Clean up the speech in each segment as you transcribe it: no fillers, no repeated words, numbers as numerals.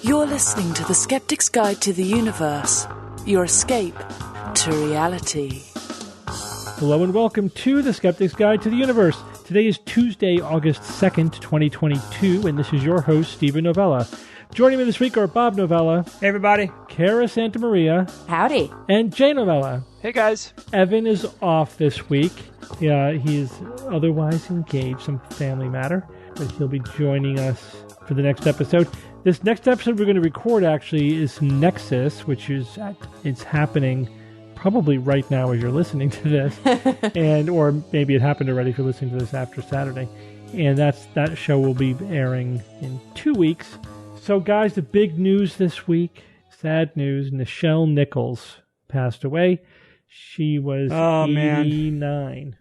You're listening to The Skeptic's Guide to the Universe, your escape to reality. Hello and welcome to The Skeptic's Guide to the Universe. Today is Tuesday, August 2nd, 2022, and this is your host, Stephen Novella. Joining me this week are Bob Novella. Hey, everybody. Kara Santamaria. Howdy. And Jay Novella. Hey, guys. Evan is off this week. He is otherwise engaged, some family matter, but he'll be joining us for the next episode. This next episode we're going to record actually is Nexus, which is it's happening probably right now as you're listening to this, or maybe it happened already if you're listening to this after Saturday. And that show will be airing in 2 weeks. So, guys, the big news this week, sad news, Nichelle Nichols passed away. She was 89.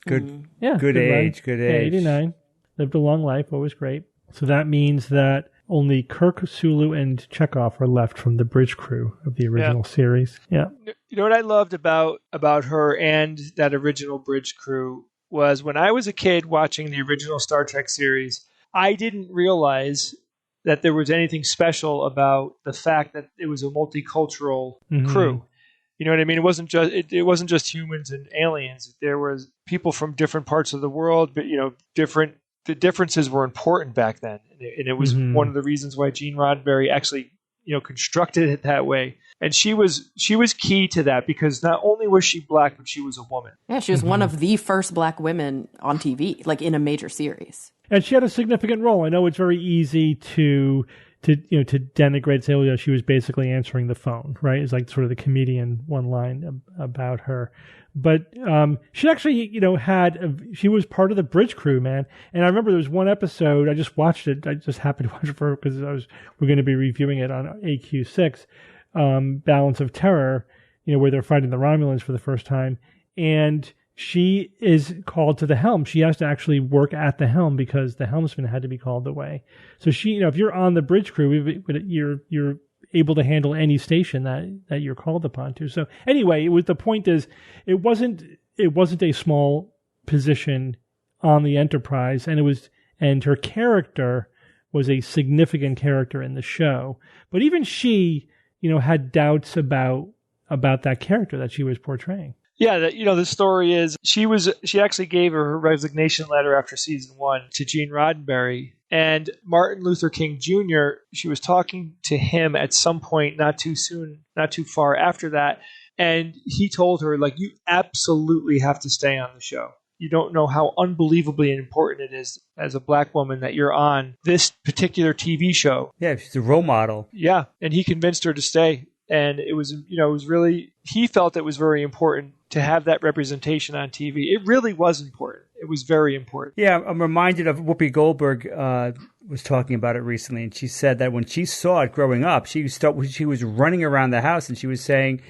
Good, yeah, good age, life. good age. 89. Lived a long life, always great. So that means that only Kirk, Sulu, and Chekhov are left from the bridge crew of the original series. Yeah. You know what I loved about her and that original bridge crew was when I was a kid watching the original Star Trek series, I didn't realize that there was anything special about the fact that it was a multicultural crew. You know what I mean? It wasn't just humans and aliens. There was people from different parts of the world, but the differences were important back then, and it was one of the reasons why Gene Roddenberry actually constructed it that way. And she was key to that because not only was she black, but she was a woman. Yeah, she was one of the first black women on TV, like in a major series. And she had a significant role. I know it's very easy to denigrate, say, she was basically answering the phone, right? It's like sort of the comedian one line about her. But she actually, she was part of the bridge crew, man. And I remember there was one episode, I just watched it. I just happened to watch it because we're going to be reviewing it on AQ6, Balance of Terror, where they're fighting the Romulans for the first time. And she is called to the helm. She has to actually work at the helm because the helmsman had to be called away. So she, if you're on the bridge crew, you're able to handle any station that you're called upon to. So anyway, the point is, it wasn't a small position on the Enterprise, and her character was a significant character in the show. But even she, had doubts about that character that she was portraying. Yeah, the story is she actually gave her resignation letter after season 1 to Gene Roddenberry, and Martin Luther King Jr., she was talking to him at some point not too far after that, and he told her, you absolutely have to stay on the show. You don't know how unbelievably important it is as a black woman that you're on this particular TV show. Yeah, she's a role model. Yeah, and he convinced her to stay. And it was really, he felt it was very important to have that representation on TV. It really was important. It was very important. Yeah, I'm reminded of Whoopi Goldberg was talking about it recently, and she said that when she saw it growing up, she was running around the house, and she was saying,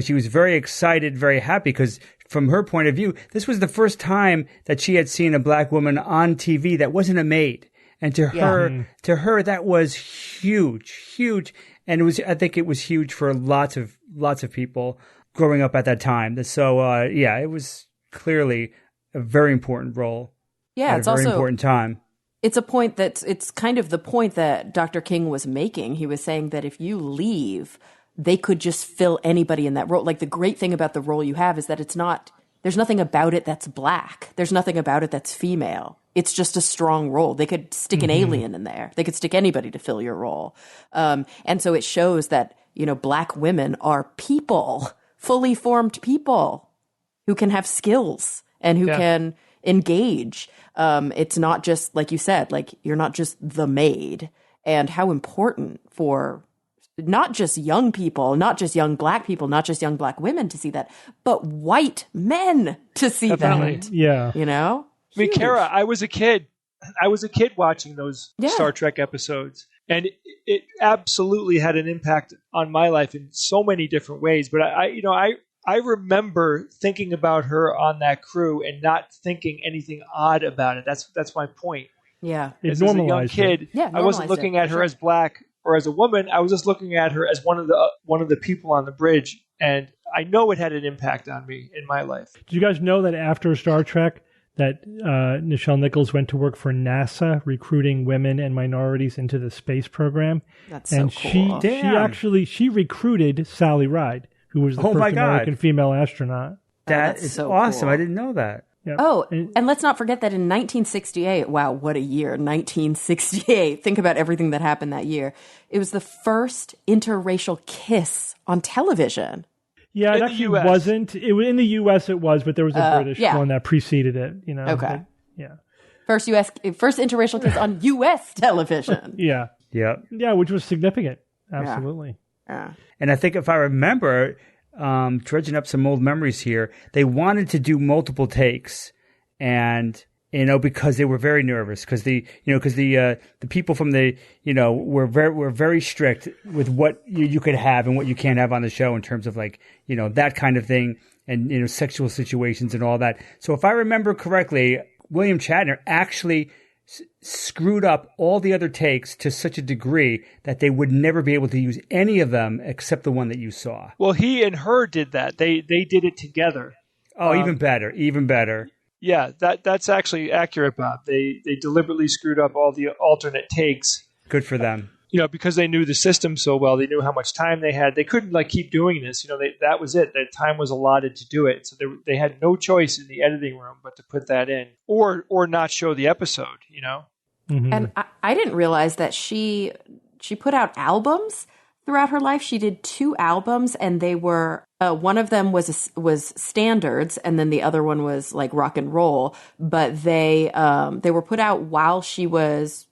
she was very excited, very happy, because from her point of view, this was the first time that she had seen a black woman on TV that wasn't a maid. And to her, that was huge. And I think it was huge for lots of people growing up at that time. So, it was clearly a very important role. Yeah, it's also a very important time. It's it's kind of the point that Dr. King was making. He was saying that if you leave, they could just fill anybody in that role. Like, the great thing about the role you have is that there's nothing about it that's black. There's nothing about it that's female. It's just a strong role. They could stick an alien in there. They could stick anybody to fill your role. And so it shows that, black women are people, fully formed people who can have skills and who can engage. It's not just, like you said, you're not just the maid. And how important for not just young people, not just young black people, not just young black women to see that, but white men to see that. Yeah. I mean, Kara, I was a kid watching those Star Trek episodes, and it absolutely had an impact on my life in so many different ways. But I remember thinking about her on that crew and not thinking anything odd about it. That's my point. Yeah, as a young kid, I wasn't looking at her as black or as a woman. I was just looking at her as one of the people on the bridge, and I know it had an impact on me in my life. Did you guys know that after Star Trek, that Nichelle Nichols went to work for NASA, recruiting women and minorities into the space program. That's and so cool. she recruited Sally Ride, who was the first American female astronaut. That is so awesome. Cool. I didn't know that. Yep. Oh, and let's not forget that in 1968, wow, what a year, 1968. Think about everything that happened that year. It was the first interracial kiss on television. Yeah, it actually wasn't. In the U.S. it was, but there was a British one that preceded it. Okay. Yeah. First interracial kiss on U.S. television. Yeah. Yeah. Yeah, which was significant. Absolutely. Yeah. And I think if I remember, dredging up some old memories here, they wanted to do multiple takes, and because they were very nervous, because the people from the were very strict with what you could have and what you can't have on the show in terms of that kind of thing, and sexual situations and all that. So if I remember correctly, William Shatner actually screwed up all the other takes to such a degree that they would never be able to use any of them except the one that you saw. Well, he and her did that. They did it together. Oh, even better. Yeah, that's actually accurate, Bob. They deliberately screwed up all the alternate takes. Good for them. Because they knew the system so well. They knew how much time they had. They couldn't keep doing this. That was it. That time was allotted to do it. So they had no choice in the editing room but to put that in, or not show the episode. Mm-hmm. And I didn't realize that she put out albums throughout her life. She did 2 albums, and they were one of them was standards, and then the other one was like rock and roll. But they were put out while she was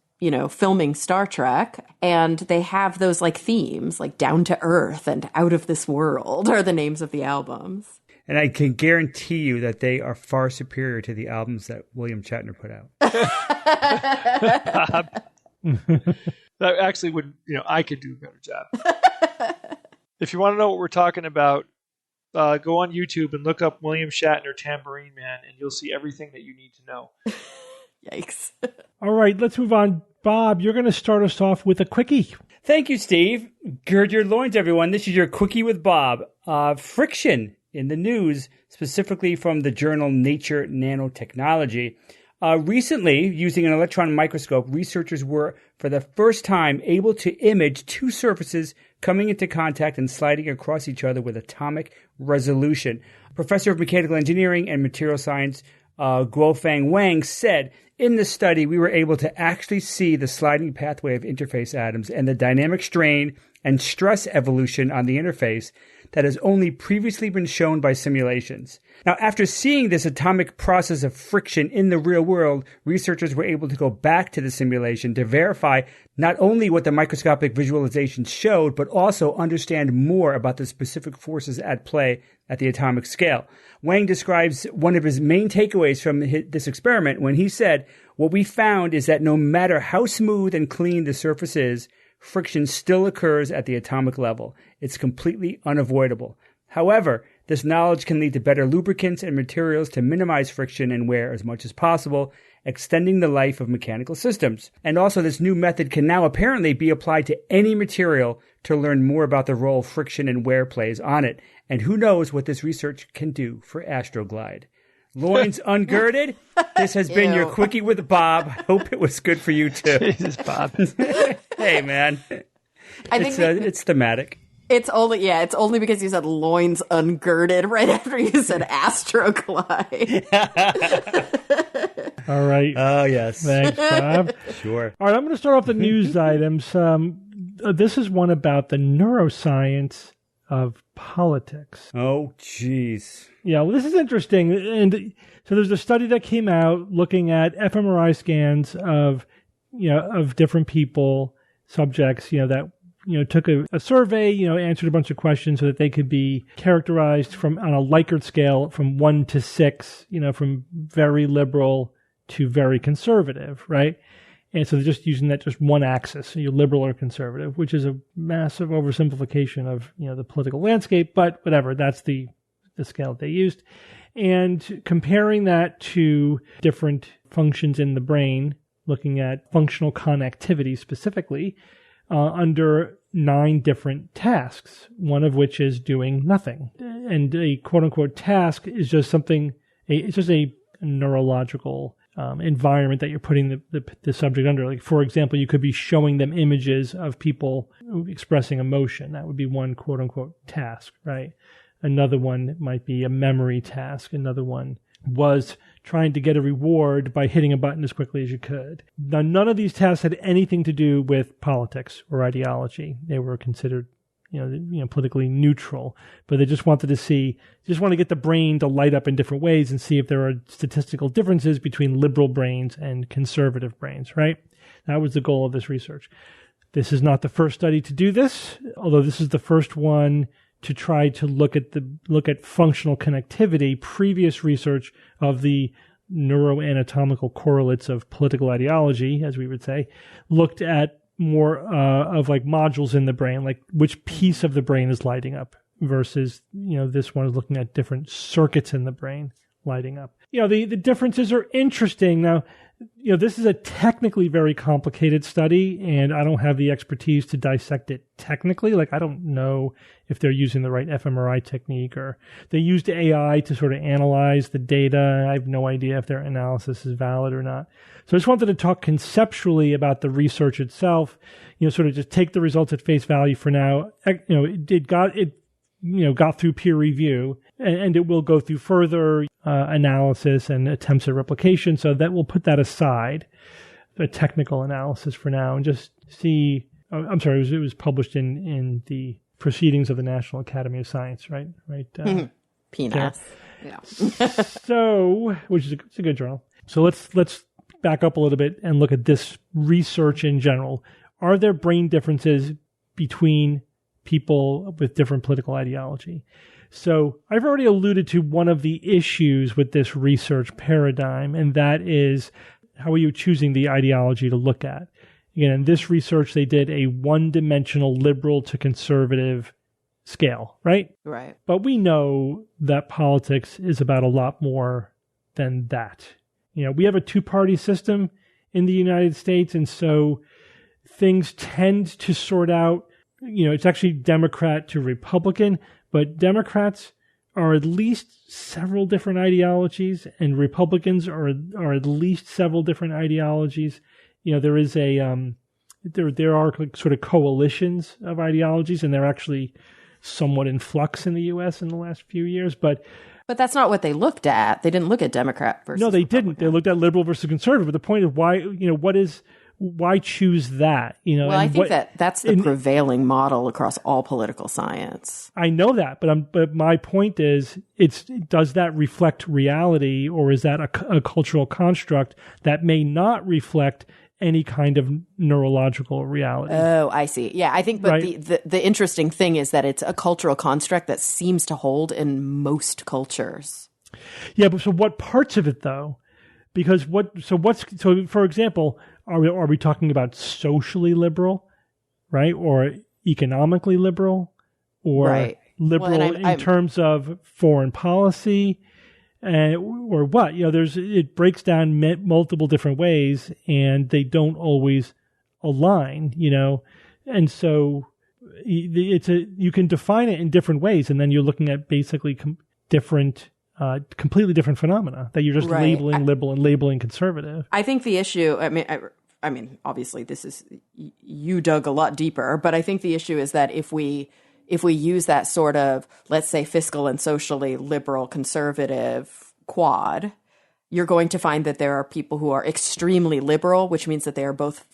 filming Star Trek, and they have those themes like Down to Earth and Out of This World are the names of the albums. And I can guarantee you that they are far superior to the albums that William Shatner put out. That actually would, I could do a better job. If you want to know what we're talking about, go on YouTube and look up William Shatner Tambourine Man, and you'll see everything that you need to know. Yikes. All right, let's move on. Bob, you're going to start us off with a quickie. Thank you, Steve. Gird your loins, everyone. This is your quickie with Bob. Friction in the news, specifically from the journal Nature Nanotechnology. Recently, using an electron microscope, researchers were, for the first time, able to image 2 surfaces coming into contact and sliding across each other with atomic resolution. Professor of Mechanical Engineering and Material Science Guofeng Wang said, in the study, we were able to actually see the sliding pathway of interface atoms and the dynamic strain and stress evolution on the interface that has only previously been shown by simulations. Now, after seeing this atomic process of friction in the real world, researchers were able to go back to the simulation to verify not only what the microscopic visualizations showed, but also understand more about the specific forces at play at the atomic scale. Wang describes one of his main takeaways from this experiment when he said, "What we found is that no matter how smooth and clean the surface is, friction still occurs at the atomic level. It's completely unavoidable. However, this knowledge can lead to better lubricants and materials to minimize friction and wear as much as possible, extending the life of mechanical systems. And also, this new method can now apparently be applied to any material to learn more about the role friction and wear plays on it. And who knows what this research can do for Astroglide." Loins ungirded. This has been your quickie with Bob. Hope it was good for you too. Jesus, Bob. Hey, man. I think it's thematic. It's only because you said loins ungirded right after you said Astroglide. All right. Oh, yes. Thanks, Bob. Sure. All right, I'm going to start off the news items. This is one about the neuroscience of politics. Oh, jeez. Yeah, well, this is interesting. And so there's a study that came out looking at fMRI scans of different people, subjects, that, took a survey, answered a bunch of questions so that they could be characterized on a Likert scale from 1 to 6, from very liberal to very conservative, right? And so they're just using that just one axis, so you're liberal or conservative, which is a massive oversimplification of, the political landscape, but whatever, that's the scale that they used. And comparing that to different functions in the brain, looking at functional connectivity specifically, under 9 different tasks, one of which is doing nothing. And a quote-unquote task is just something, it's just a neurological environment that you're putting the subject under. Like, for example, you could be showing them images of people expressing emotion. That would be one quote unquote task, right? Another one might be a memory task. Another one was trying to get a reward by hitting a button as quickly as you could. Now, none of these tasks had anything to do with politics or ideology. They were considered, politically neutral, but they just want to get the brain to light up in different ways and see if there are statistical differences between liberal brains and conservative brains, right? That was the goal of this research. This is not the first study to do this, although this is the first one to try to look at functional connectivity. Previous research of the neuroanatomical correlates of political ideology, as we would say, looked at more of like modules in the brain, like which piece of the brain is lighting up versus, this one is looking at different circuits in the brain lighting up. The differences are interesting. Now, this is a technically very complicated study, and I don't have the expertise to dissect it technically. Like, I don't know if they're using the right fMRI technique, or they used AI to sort of analyze the data. I have no idea if their analysis is valid or not. So I just wanted to talk conceptually about the research itself, sort of just take the results at face value for now. It got through peer review, and it will go through further analysis and attempts at replication. So that we'll put that aside, a technical analysis for now, and just see. I'm sorry, it was published in the Proceedings of the National Academy of Science, right? PNAS. Yeah. So, it's a good journal. So let's back up a little bit and look at this research in general. Are there brain differences between people with different political ideology? So I've already alluded to one of the issues with this research paradigm, and that is, how are you choosing the ideology to look at? Again, in this research, they did a one-dimensional liberal to conservative scale, right? Right. But we know that politics is about a lot more than that. We have a two-party system in the United States, and so things tend to sort out. It's actually Democrat to Republican, but Democrats are at least several different ideologies, and Republicans are at least several different ideologies. There is there are sort of coalitions of ideologies, and they're actually somewhat in flux in the U.S. in the last few years. But that's not what they looked at. They didn't look at Democrat versus No, they Republican. didn't. They looked at liberal versus conservative. But the point is, why choose that? Well, I think that's the prevailing model across all political science. I know that, but my point is, does that reflect reality, or is that a cultural construct that may not reflect any kind of neurological reality? Oh, I see. Yeah, I think, but right. the interesting thing is that it's a cultural construct that seems to hold in most cultures. Yeah, but so what parts of it though? Because for example, are we talking about socially liberal, right, or economically liberal, or right. liberal in terms of foreign policy, or what? It breaks down multiple different ways, and they don't always align, and so you can define it in different ways, and then you're looking at basically completely different phenomena that you're just right. labeling liberal and labeling conservative. I think the issue, I mean, obviously this is, you dug a lot deeper, but I think the issue is that if we use that sort of, let's say, fiscal and socially liberal conservative quad, you're going to find that there are people who are extremely liberal, which means that they are both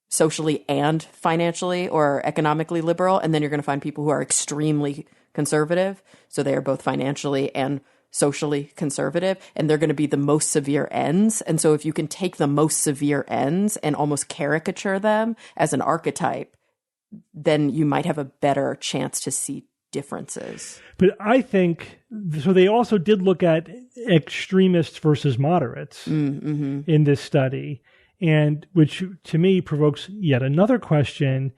socially and financially or economically liberal. And then you're going to find people who are extremely conservative. So they are both financially and socially conservative, and they're going to be the most severe ends. And so if you can take the most severe ends and almost caricature them as an archetype, then you might have a better chance to see differences. But I think, so they also did look at extremists versus moderates in this study, and which to me provokes yet another question,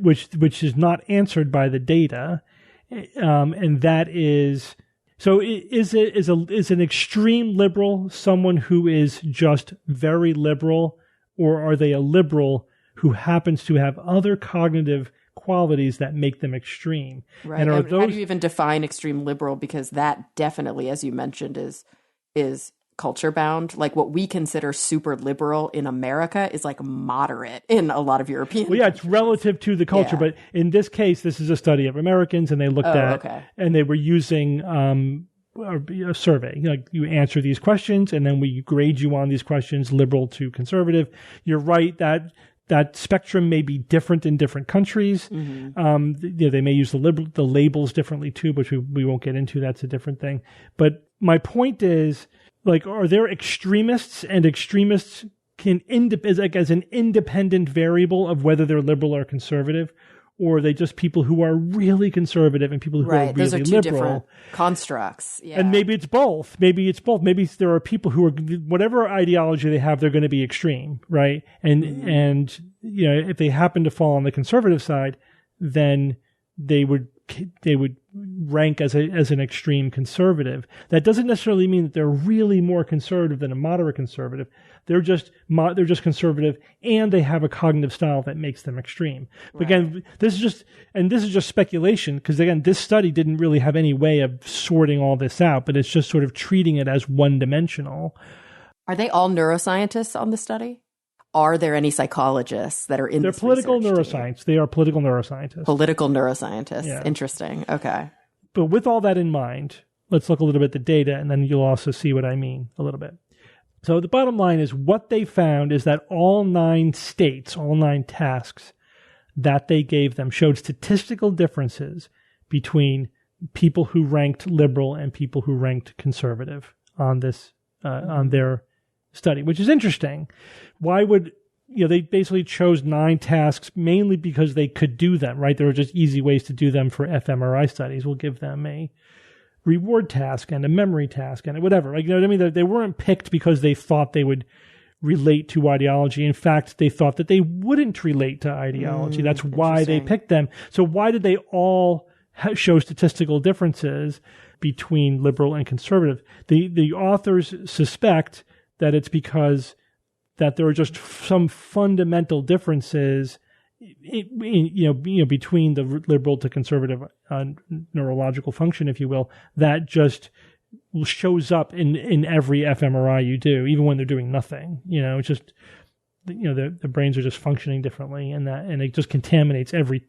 which is not answered by the data, and that is, so is an extreme liberal someone who is just very liberal, or are they a liberal who happens to have other cognitive qualities that make them extreme? Right. And how do you even define extreme liberal? Because that definitely, as you mentioned, is culture bound. Like what we consider super liberal in America is like moderate in a lot of European Well, yeah, it's relative to the culture, Yeah. but in this case, this is a study of Americans, and they looked and they were using a survey. Like you answer these questions, and then we grade you on these questions, liberal to conservative. You're right that spectrum may be different in different countries. They may use the labels differently too, which we won't get into. That's a different thing. But my point is, like, are there extremists, and extremists can as an independent variable of whether they're liberal or conservative, or are they just people who are really conservative and people who are really Those are two liberal? different constructs. Yeah. And maybe it's both. Maybe there are people who are, whatever ideology they have, they're going to be extreme, right? And if they happen to fall on the conservative side, then they would rank as an extreme conservative. That doesn't necessarily mean that they're really more conservative than a moderate conservative. They're just conservative, and they have a cognitive style that makes them extreme. But again, this is just speculation, because again, this study didn't really have any way of sorting all this out, but it's just sort of treating it as one-dimensional. Are they all neuroscientists on the study? Are there any psychologists that are in this research political team? neuroscience. They are political neuroscientists. Political neuroscientists. Yeah. Interesting. Okay. But with all that in mind, let's look a little bit at the data, and then you'll also see what I mean a little bit. So the bottom line is what they found is that all 9 tasks that they gave them showed statistical differences between people who ranked liberal and people who ranked conservative on this on their study, which is interesting. Why would they basically chose 9 tasks mainly because they could do them, right? There were just easy ways to do them for fMRI studies. We'll give them a reward task and a memory task and whatever. Like, you know what I mean? They weren't picked because they thought they would relate to ideology. In fact, they thought that they wouldn't relate to ideology. That's why they picked them. So why did they all show statistical differences between liberal and conservative? The authors suspect that it's because that there are just some fundamental differences between the liberal to conservative neurological function, if you will, that just shows up in every fMRI you do, even when they're doing nothing. It's just the brains are just functioning differently, and it just contaminates every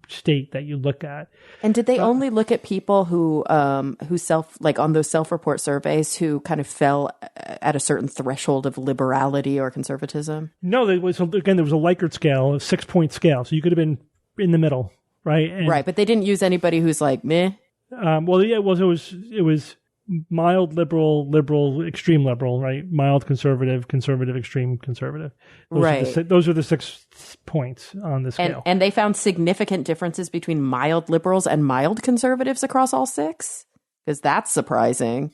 state that you look at. And did they only look at people who on those self-report surveys who kind of fell at a certain threshold of liberality or conservatism? No, there was a Likert scale, a 6-point scale, so you could have been in the middle, right? Right, but they didn't use anybody who's like meh. It was mild liberal, extreme liberal, right? Mild conservative, extreme conservative. Those are the 6 points on the scale. And they found significant differences between mild liberals and mild conservatives across all 6? Because that's surprising.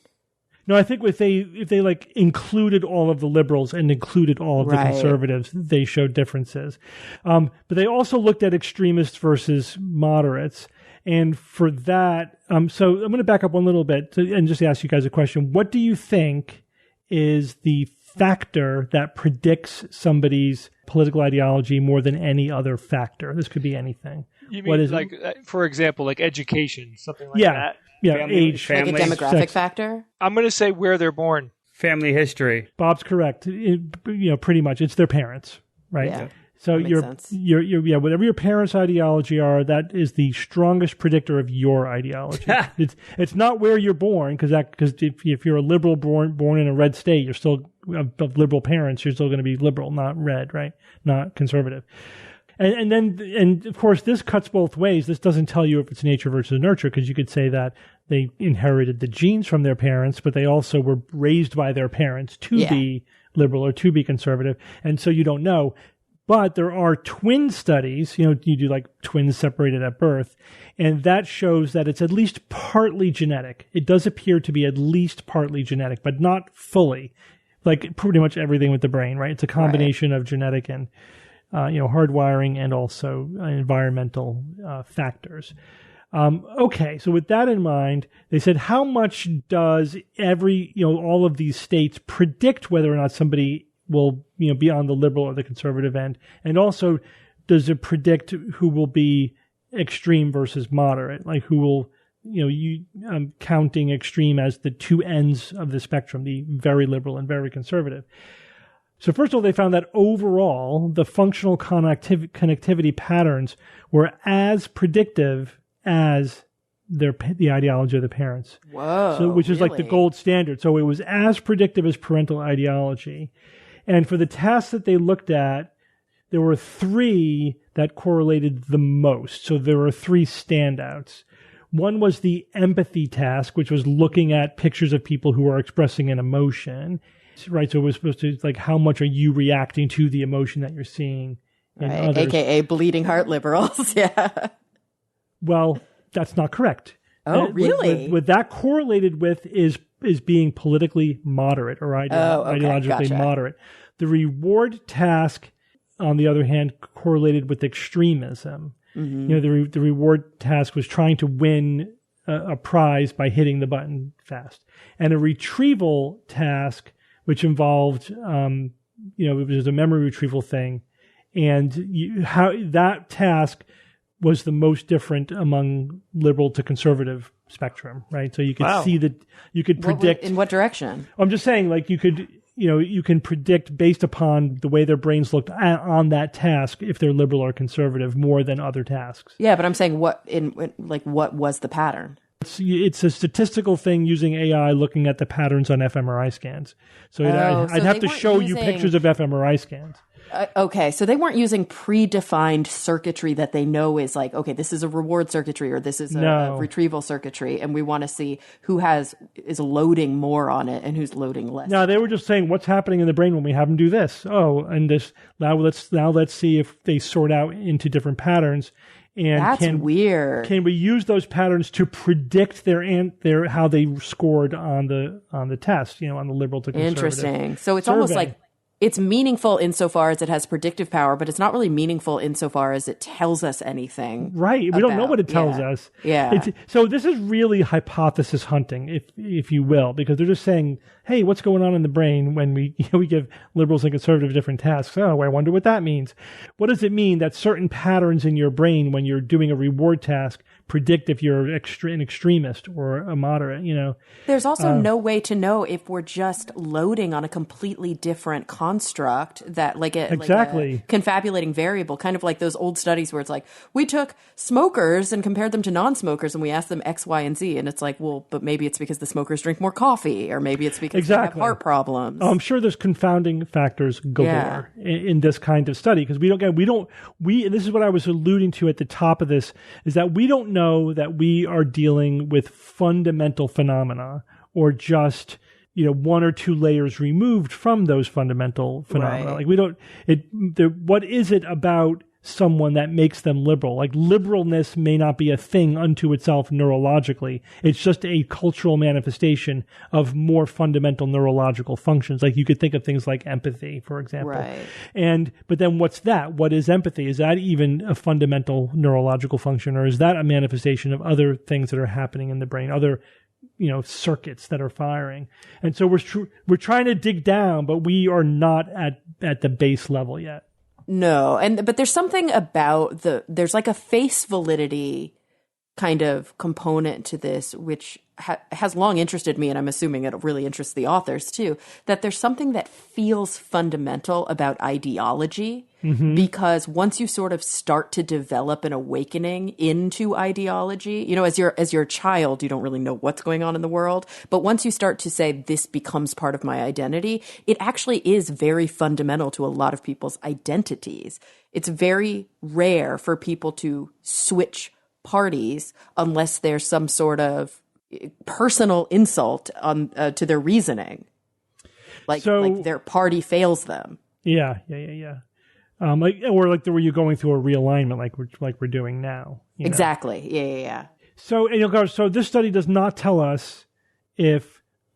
No, I think if they like included all of the liberals and included all of the conservatives, they showed differences. But they also looked at extremists versus moderates. And for that, so I'm going to back up one little bit and just ask you guys a question. What do you think is the factor that predicts somebody's political ideology more than any other factor? This could be anything. You mean for example, like education, something like that? Yeah, age, family, like a demographic sex factor? I'm going to say where they're born. Family history. Bob's correct. Pretty much. It's their parents, right? Yeah. So Makes sense. whatever your parents' ideology are, that is the strongest predictor of your ideology. It's not where you're born, because if you're a liberal born in a red state, you're still of liberal parents, you're still going to be liberal, not red, right? Not conservative. And of course, this cuts both ways. This doesn't tell you if it's nature versus nurture, because you could say that they inherited the genes from their parents, but they also were raised by their parents to be liberal or to be conservative, and so you don't know. But there are twin studies, you do like twins separated at birth, and that shows that it's at least partly genetic. It does appear to be at least partly genetic, but not fully, like pretty much everything with the brain, right? It's a combination of genetic and, hardwiring and also environmental factors. Okay, so with that in mind, they said, how much does all of these states predict whether or not somebody will be on the liberal or the conservative end? And also, does it predict who will be extreme versus moderate? Like who will counting extreme as the two ends of the spectrum, the very liberal and very conservative. So first of all, they found that overall, the functional connectivity patterns were as predictive as the ideology of the parents. Whoa, so, which is really? like the gold standard. So it was as predictive as parental ideology. And for the tasks that they looked at, there were 3 that correlated the most. So there were 3 standouts. One was the empathy task, which was looking at pictures of people who are expressing an emotion. Right, so it was supposed to, like, how much are you reacting to the emotion that you're seeing in right. others? AKA bleeding heart liberals, yeah. Well, that's not correct. Oh, really? What that correlated with is being politically moderate or ideologically gotcha. moderate. The reward task, on the other hand, correlated with extremism. Mm-hmm. The reward task was trying to win a prize by hitting the button fast. And a retrieval task, which involved, it was a memory retrieval thing, and how that task was the most different among liberal to conservative spectrum, right? So you could see that you could predict in what direction. I'm just saying, like, you can predict based upon the way their brains looked on that task if they're liberal or conservative more than other tasks. Yeah, but I'm saying what was the pattern? It's a statistical thing using AI looking at the patterns on fMRI scans. So I'd have to show you pictures of fMRI scans. Okay, so they weren't using predefined circuitry that they know is like, okay, this is a reward circuitry or this is a retrieval circuitry, and we want to see who is loading more on it and who's loading less. No, they were just saying what's happening in the brain when we have them do this. Oh, and this now let's see if they sort out into different patterns. And that's weird. Can we use those patterns to predict their how they scored on the test? On the liberal to conservative. Interesting. So it's survey. almost like it's meaningful insofar as it has predictive power, but it's not really meaningful insofar as it tells us anything. Right. We don't know what it tells us. Yeah. So this is really hypothesis hunting, if you will, because they're just saying, hey, what's going on in the brain when we give liberals and conservatives different tasks? Oh, I wonder what that means. What does it mean that certain patterns in your brain when you're doing a reward task predict if you're an extremist or a moderate, There's also no way to know if we're just loading on a completely different construct that like a confabulating variable, kind of like those old studies where it's like, we took smokers and compared them to non-smokers and we asked them X, Y, and Z. And it's like, well, but maybe it's because the smokers drink more coffee or maybe it's because they have heart problems. I'm sure there's confounding factors galore in this kind of study because and this is what I was alluding to at the top of this, is that we don't know that we are dealing with fundamental phenomena or just one or two layers removed from those fundamental phenomena. Right. Like what is it about someone that makes them liberal? Like liberalness may not be a thing unto itself neurologically. It's just a cultural manifestation of more fundamental neurological functions. Like you could think of things like empathy, for example. Right. But then what's that? What is empathy? Is that even a fundamental neurological function, or is that a manifestation of other things that are happening in the brain, other circuits that are firing? And so we're trying to dig down, but we are not at the base level yet. No, but there's something about there's like a face validity kind of component to this, which has long interested me, and I'm assuming it really interests the authors too, that there's something that feels fundamental about ideology, because once you sort of start to develop an awakening into ideology, as you're a child, you don't really know what's going on in the world, but once you start to say, this becomes part of my identity, it actually is very fundamental to a lot of people's identities. It's very rare for people to switch parties unless there's some sort of personal insult on to their reasoning, like their party fails them. Yeah. Like were you going through a realignment, like we're doing now? Exactly. Yeah. So so this study does not tell us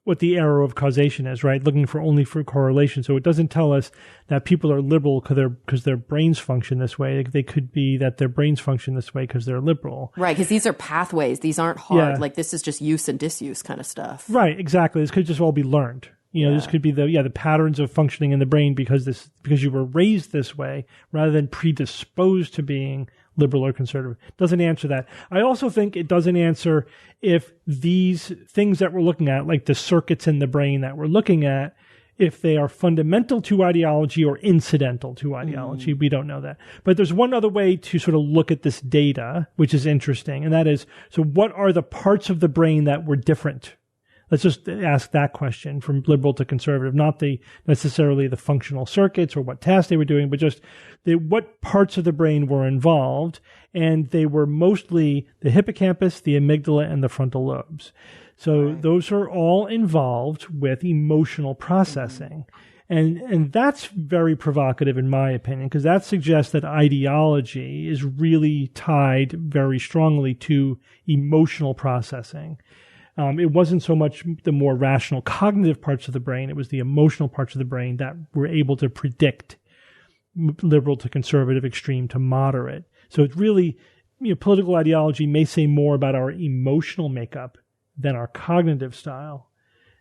what the error of causation is, right? Looking only for correlation. So it doesn't tell us that people are liberal because their brains function this way. They could be that their brains function this way because they're liberal. Because these are pathways. These aren't hard. Like this is just use and disuse kind of stuff. Right, exactly. This could just all be learned. This could be the patterns of functioning in the brain because you were raised this way rather than predisposed to being liberal or conservative. Doesn't answer that. I also think it doesn't answer if these things that we're looking at, like the circuits in the brain that we're looking at, if they are fundamental to ideology or incidental to ideology. We don't know that. But there's one other way to sort of look at this data, which is interesting, and that is, so what are the parts of the brain that were different? Let's just ask that question from liberal to conservative, not necessarily the functional circuits or what tasks they were doing, but just what parts of the brain were involved. And they were mostly the hippocampus, the amygdala, and the frontal lobes. So those are all involved with emotional processing. And that's very provocative in my opinion, because that suggests that ideology is really tied very strongly to emotional processing. It wasn't so much the more rational cognitive parts of the brain, it was the emotional parts of the brain that were able to predict liberal to conservative, extreme to moderate. So it's really, political ideology may say more about our emotional makeup than our cognitive style,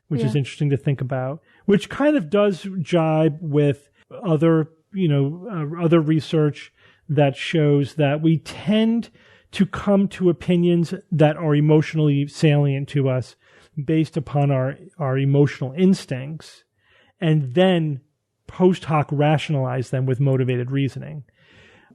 which is interesting to think about, which kind of does jibe with other research that shows that we tend to come to opinions that are emotionally salient to us based upon our emotional instincts, and then post hoc rationalize them with motivated reasoning,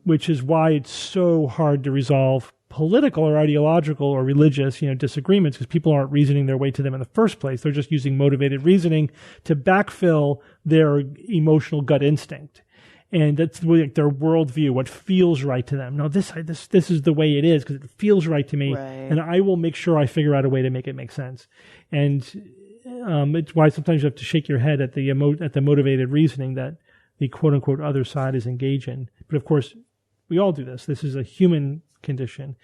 which is why it's so hard to resolve political or ideological or religious, disagreements, because people aren't reasoning their way to them in the first place. They're just using motivated reasoning to backfill their emotional gut instinct. And that's like their worldview, what feels right to them. No, this is the way it is because it feels right to me, and I will make sure I figure out a way to make it make sense. And it's why sometimes you have to shake your head at the motivated reasoning that the quote unquote other side is engaged in. But of course, we all do this. This is a human condition.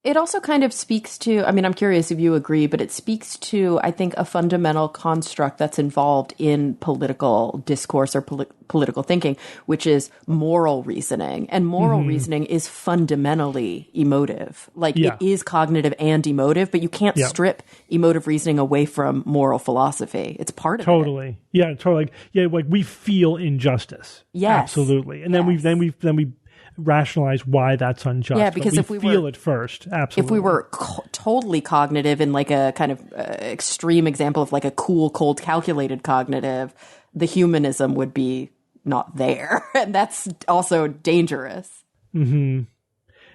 It also kind of speaks to, I'm curious if you agree, but it speaks to, I think, a fundamental construct that's involved in political discourse or political thinking, which is moral reasoning. And moral reasoning is fundamentally emotive. It is cognitive and emotive, but you can't strip emotive reasoning away from moral philosophy. It's part of it. Totally. Yeah, totally. Yeah, like we feel injustice. Yes. Absolutely. And then we rationalize why that's unjust. Yeah, because if we feel it first, absolutely. If we were totally cognitive in like a kind of extreme example of like a cool, cold, calculated cognitive, the humanism would be not there. And that's also dangerous. Mm-hmm.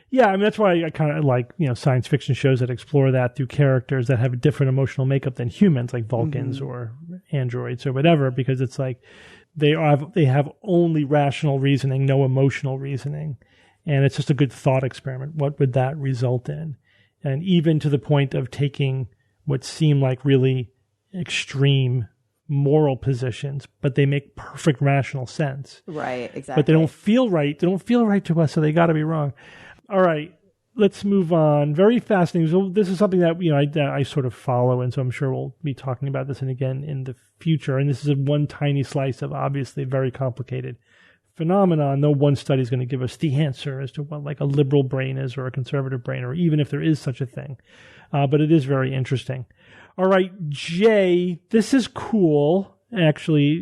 Yeah, that's why I kind of like, science fiction shows that explore that through characters that have a different emotional makeup than humans, like Vulcans or androids or whatever, because it's like, they have only rational reasoning, no emotional reasoning. And it's just a good thought experiment. What would that result in? And even to the point of taking what seem like really extreme moral positions, but they make perfect rational sense. Right, exactly. But they don't feel right. They don't feel right to us, so they got to be wrong. All right. Let's move on. Very fascinating. So this is something that I sort of follow, and so I'm sure we'll be talking about this again in the future. And this is one tiny slice of obviously very complicated phenomenon. No one study is going to give us the answer as to what like a liberal brain is or a conservative brain, or even if there is such a thing. But it is very interesting. All right, Jay, this is cool. Actually,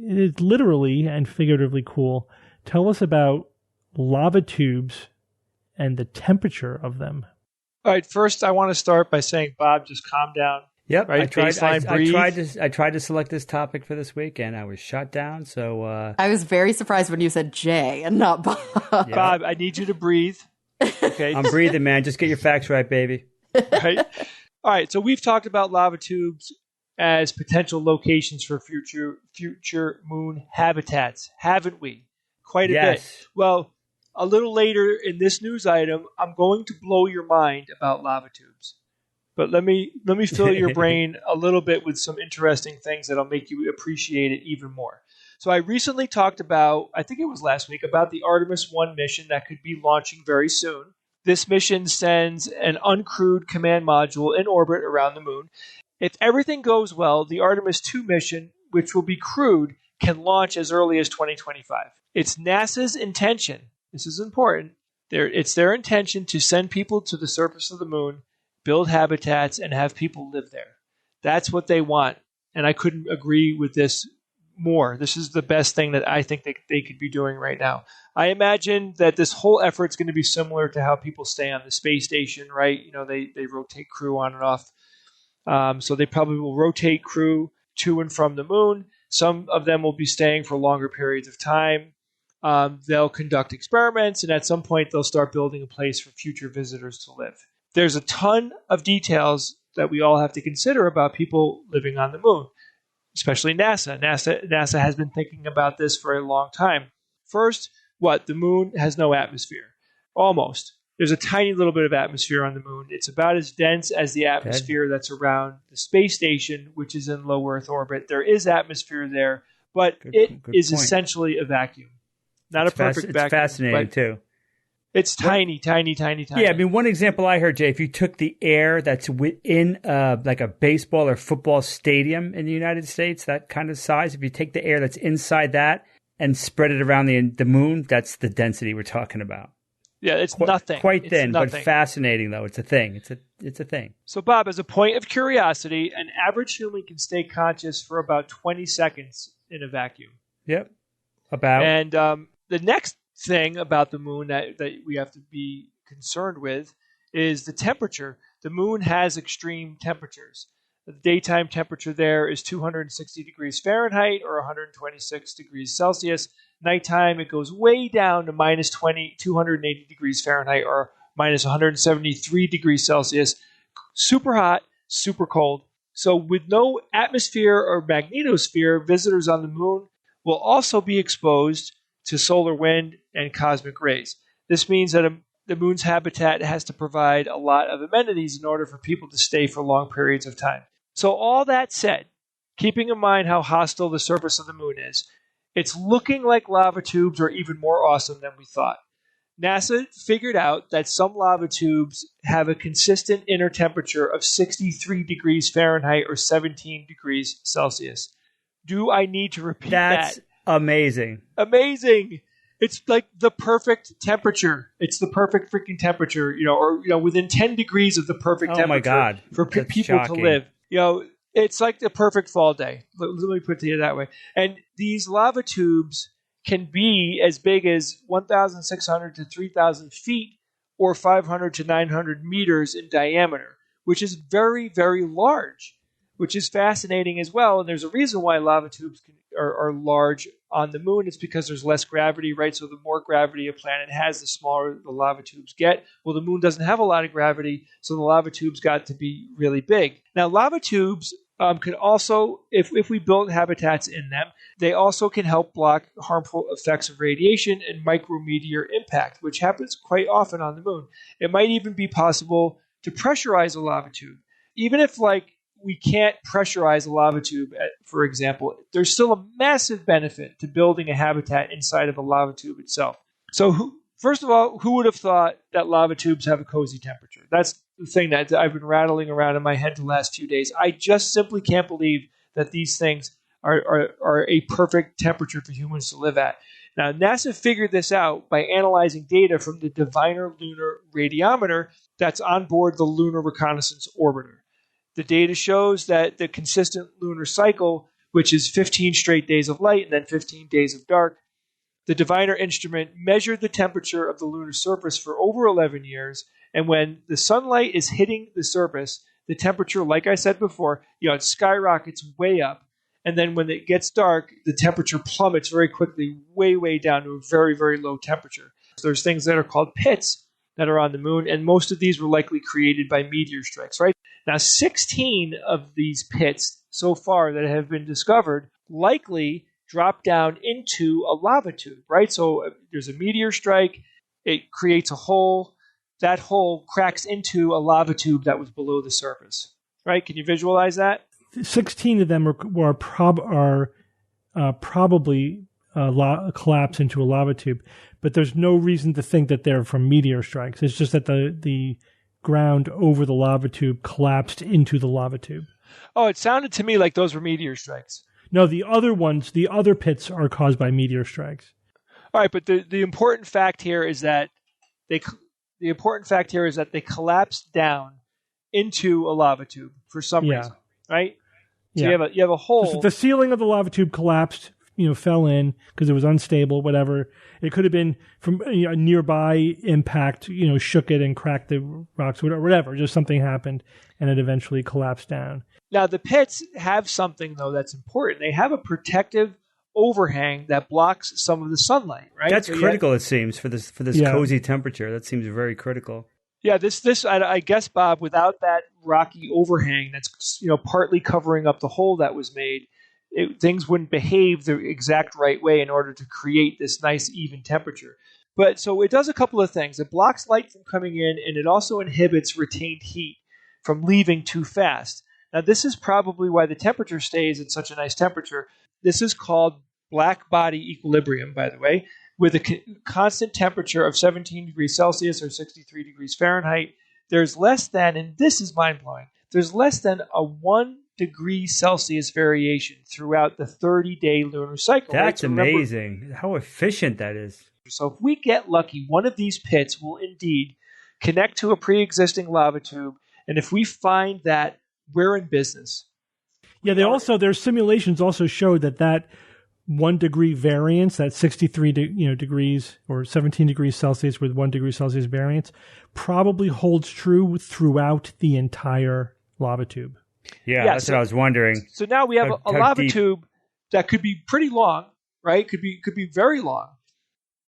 it is literally and figuratively cool. Tell us about lava tubes and the temperature of them. All right. First, I want to start by saying, Bob, just calm down. Yep. Right? I tried to select this topic for this week, and I was shot down. So I was very surprised when you said Jay and not Bob. Yeah. Bob, I need you to breathe. Okay. I'm breathing, man. Just get your facts right, baby. Right. All right. So we've talked about lava tubes as potential locations for future moon habitats, haven't we? Quite a bit. Well, a little later in this news item, I'm going to blow your mind about lava tubes. But let me fill your brain a little bit with some interesting things that'll make you appreciate it even more. So I recently talked about, I think it was last week, about the Artemis One mission that could be launching very soon. This mission sends an uncrewed command module in orbit around the moon. If everything goes well, the Artemis 2 mission, which will be crewed, can launch as early as 2025. It's NASA's intention. This is important. It's their intention to send people to the surface of the moon, build habitats, and have people live there. That's what they want. And I couldn't agree with this more. This is the best thing that I think they could be doing right now. I imagine that this whole effort is going to be similar to how people stay on the space station, right? They rotate crew on and off. So they probably will rotate crew to and from the moon. Some of them will be staying for longer periods of time. They'll conduct experiments, and at some point they'll start building a place for future visitors to live. There's a ton of details that we all have to consider about people living on the moon, especially NASA. NASA has been thinking about this for a long time. First, the moon has no atmosphere. Almost. There's a tiny little bit of atmosphere on the moon. It's about as dense as the atmosphere that's around the space station, which is in low Earth orbit. There is atmosphere there, but it is essentially a vacuum. Not a perfect vacuum. It's fascinating, too. It's tiny. Yeah, I mean, one example I heard, Jay, if you took the air that's within like a baseball or football stadium in the United States, that kind of size, if you take the air that's inside that and spread it around the moon, that's the density we're talking about. Yeah, it's nothing. Quite thin, but fascinating, though. It's a thing. It's a thing. So, Bob, as a point of curiosity, an average human can stay conscious for about 20 seconds in a vacuum. Yep. And the next thing about the moon that we have to be concerned with is the temperature. The moon has extreme temperatures. The daytime temperature there is 260 degrees Fahrenheit or 126 degrees Celsius. Nighttime, it goes way down to minus 280 degrees Fahrenheit or minus 173 degrees Celsius. Super hot, super cold. So with no atmosphere or magnetosphere, visitors on the moon will also be exposed to solar wind and cosmic rays. This means that the moon's habitat has to provide a lot of amenities in order for people to stay for long periods of time. So all that said, keeping in mind how hostile the surface of the moon is, it's looking like lava tubes are even more awesome than we thought. NASA figured out that some lava tubes have a consistent inner temperature of 63 degrees Fahrenheit or 17 degrees Celsius. Do I need to repeat that? That's amazing. Amazing. It's like the perfect temperature. It's the perfect freaking temperature, or within 10 degrees of the perfect temperature. Oh my God. For people to live. It's like the perfect fall day. Let me put it to you that way. And these lava tubes can be as big as 1,600 to 3,000 feet or 500 to 900 meters in diameter, which is very, very large, which is fascinating as well. And there's a reason why lava tubes are large on the moon. It's because there's less gravity, right? So the more gravity a planet has, the smaller the lava tubes get. Well, the moon doesn't have a lot of gravity, so the lava tubes got to be really big. Now, lava tubes can also, if we build habitats in them, they also can help block harmful effects of radiation and micrometeor impact, which happens quite often on the moon. It might even be possible to pressurize a lava tube. Even if, we can't pressurize a lava tube, for example, there's still a massive benefit to building a habitat inside of a lava tube itself. So, first of all, who would have thought that lava tubes have a cozy temperature? That's the thing that I've been rattling around in my head the last few days. I just simply can't believe that these things are a perfect temperature for humans to live at. Now, NASA figured this out by analyzing data from the Diviner Lunar Radiometer that's on board the Lunar Reconnaissance Orbiter. The data shows that the consistent lunar cycle, which is 15 straight days of light and then 15 days of dark, the Diviner instrument measured the temperature of the lunar surface for over 11 years, and when the sunlight is hitting the surface, the temperature, like I said before, it skyrockets way up, and then when it gets dark, the temperature plummets very quickly, way, way down to a very, very low temperature. So there's things that are called pits that are on the moon, and most of these were likely created by meteor strikes, right? Now, 16 of these pits so far that have been discovered likely drop down into a lava tube, right? So there's a meteor strike, it creates a hole, that hole cracks into a lava tube that was below the surface, right? Can you visualize that? 16 of them are probably collapse into a lava tube, but there's no reason to think that they're from meteor strikes. It's just that the ground over the lava tube collapsed into the lava tube. Oh, it sounded to me like those were meteor strikes. No, the other pits are caused by meteor strikes. All right, but the important fact here is that they collapsed down into a lava tube for some reason, right? So you have a hole. The ceiling of the lava tube collapsed, fell in because it was unstable, whatever. It could have been from a nearby impact, shook it and cracked the rocks, whatever. Just something happened and it eventually collapsed down. Now, the pits have something, though, that's important. They have a protective overhang that blocks some of the sunlight, right? That's critical, it seems, for this cozy temperature. That seems very critical. Yeah, I guess, Bob, without that rocky overhang that's partly covering up the hole that was made, things wouldn't behave the exact right way in order to create this nice even temperature. But so it does a couple of things. It blocks light from coming in, and it also inhibits retained heat from leaving too fast. Now, this is probably why the temperature stays at such a nice temperature. This is called black body equilibrium, by the way, with a constant temperature of 17 degrees Celsius or 63 degrees Fahrenheit. There's less than, and this is mind-blowing, there's less than a 1 degree Celsius variation throughout the 30-day lunar cycle. That's amazing. How efficient that is. So if we get lucky, one of these pits will indeed connect to a pre-existing lava tube, and if we find that, we're in business. Yeah, their simulations also showed that 1 degree variance, that 63 degrees or 17 degrees Celsius with 1 degree Celsius variance, probably holds true throughout the entire lava tube. Yeah, that's what I was wondering. So now we have a lava tube that could be pretty long, right? Could be very long,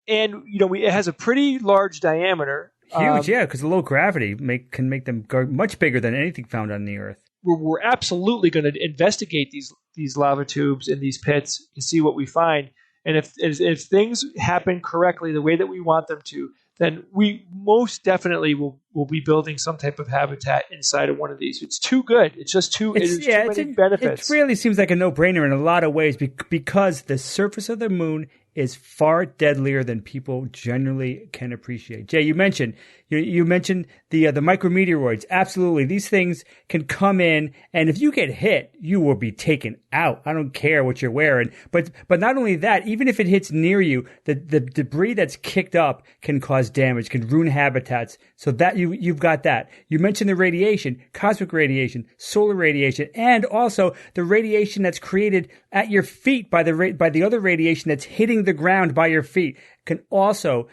and it has a pretty large diameter. Huge, because the low gravity can make them go much bigger than anything found on the Earth. We're absolutely going to investigate these lava tubes in these pits to see what we find. And if things happen correctly the way that we want them to, then we most definitely will be building some type of habitat inside of one of these. It's too good. It's just too many benefits. It really seems like a no-brainer in a lot of ways because the surface of the moon is far deadlier than people generally can appreciate. Jay, you mentioned the micrometeoroids. Absolutely, these things can come in, and if you get hit, you will be taken out. I don't care what you're wearing, but not only that, even if it hits near you, the debris that's kicked up can cause damage, can ruin habitats. So that you've got that. You mentioned the radiation, cosmic radiation, solar radiation, and also the radiation that's created at your feet by the other radiation that's hitting the ground by your feet can also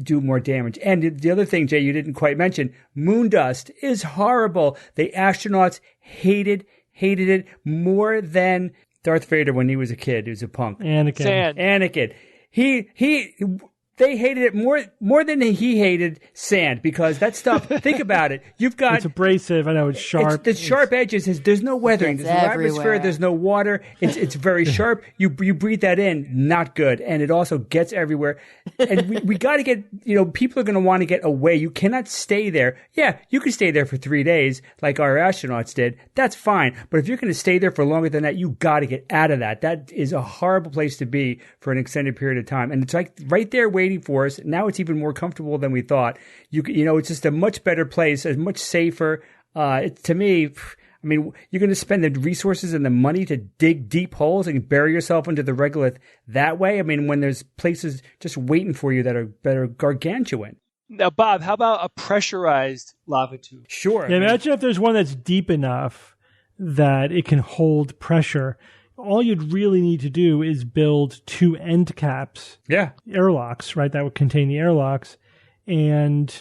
do more damage. And the other thing, Jay, you didn't quite mention, moon dust is horrible. The astronauts hated it more than Darth Vader when he was a kid. He was a punk. Anakin. They hated it more than he hated sand because that stuff, think about it. You've got... It's abrasive. I know it's sharp. The sharp edges, there's no weathering. There's no atmosphere. There's no water. It's very sharp. You breathe that in, not good. And it also gets everywhere. And we got to get, people are going to want to get away. You cannot stay there. Yeah, you can stay there for 3 days like our astronauts did. That's fine. But if you're going to stay there for longer than that, you got to get out of that. That is a horrible place to be for an extended period of time. And it's like right there waiting for us. Now it's even more comfortable than we thought. It's just a much better place, a much safer. To me, you're going to spend the resources and the money to dig deep holes and bury yourself into the regolith that way. When there's places just waiting for you that are gargantuan. Now, Bob, how about a pressurized lava tube? Sure. Yeah, imagine if there's one that's deep enough that it can hold pressure. All you'd really need to do is build 2 end caps, airlocks, right? That would contain the airlocks, and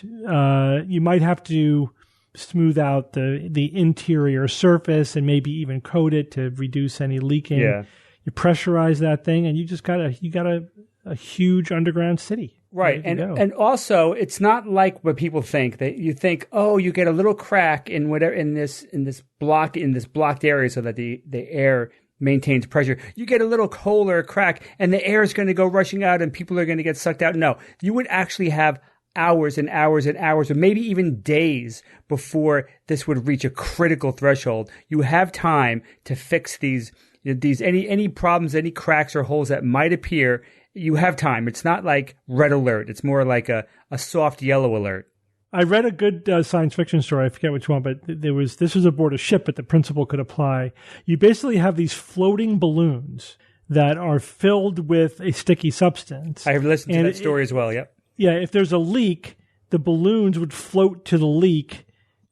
you might have to smooth out the interior surface and maybe even coat it to reduce any leaking. Yeah. You pressurize that thing, and you got a huge underground city. Right, and also it's not like what people think. That you think, you get a little crack in whatever in this blocked area, so that the air maintains pressure. You get a little hole or a crack and the air is going to go rushing out and people are going to get sucked out. No, you would actually have hours and hours and hours, or maybe even days before this would reach a critical threshold. You have time to fix these any problems, any cracks or holes that might appear. You have time. It's not like red alert. It's more like a soft yellow alert. I read a good science fiction story. I forget which one, but this was aboard a ship, but the principle could apply. You basically have these floating balloons that are filled with a sticky substance. I have listened to that story as well. Yep. Yeah. If there's a leak, the balloons would float to the leak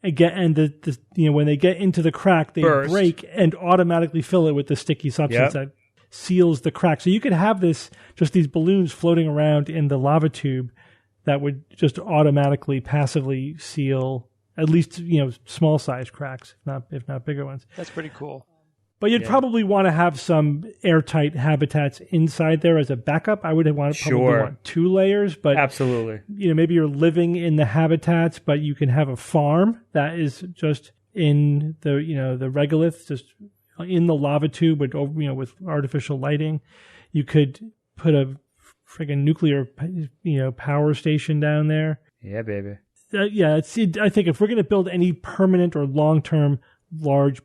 Again, and when they get into the crack, they Burst. break and automatically fill it with the sticky substance that seals the crack. So you could have just these balloons floating around in the lava tube that would just automatically, passively seal at least, small size cracks, if not bigger ones. That's pretty cool. But you'd probably want to have some airtight habitats inside there as a backup. I would probably want 2 layers, but absolutely, maybe you're living in the habitats, but you can have a farm that is just in the the regolith, just in the lava tube with artificial lighting. You could put a friggin' nuclear power station down there. Yeah, baby. I think if we're going to build any permanent or long-term large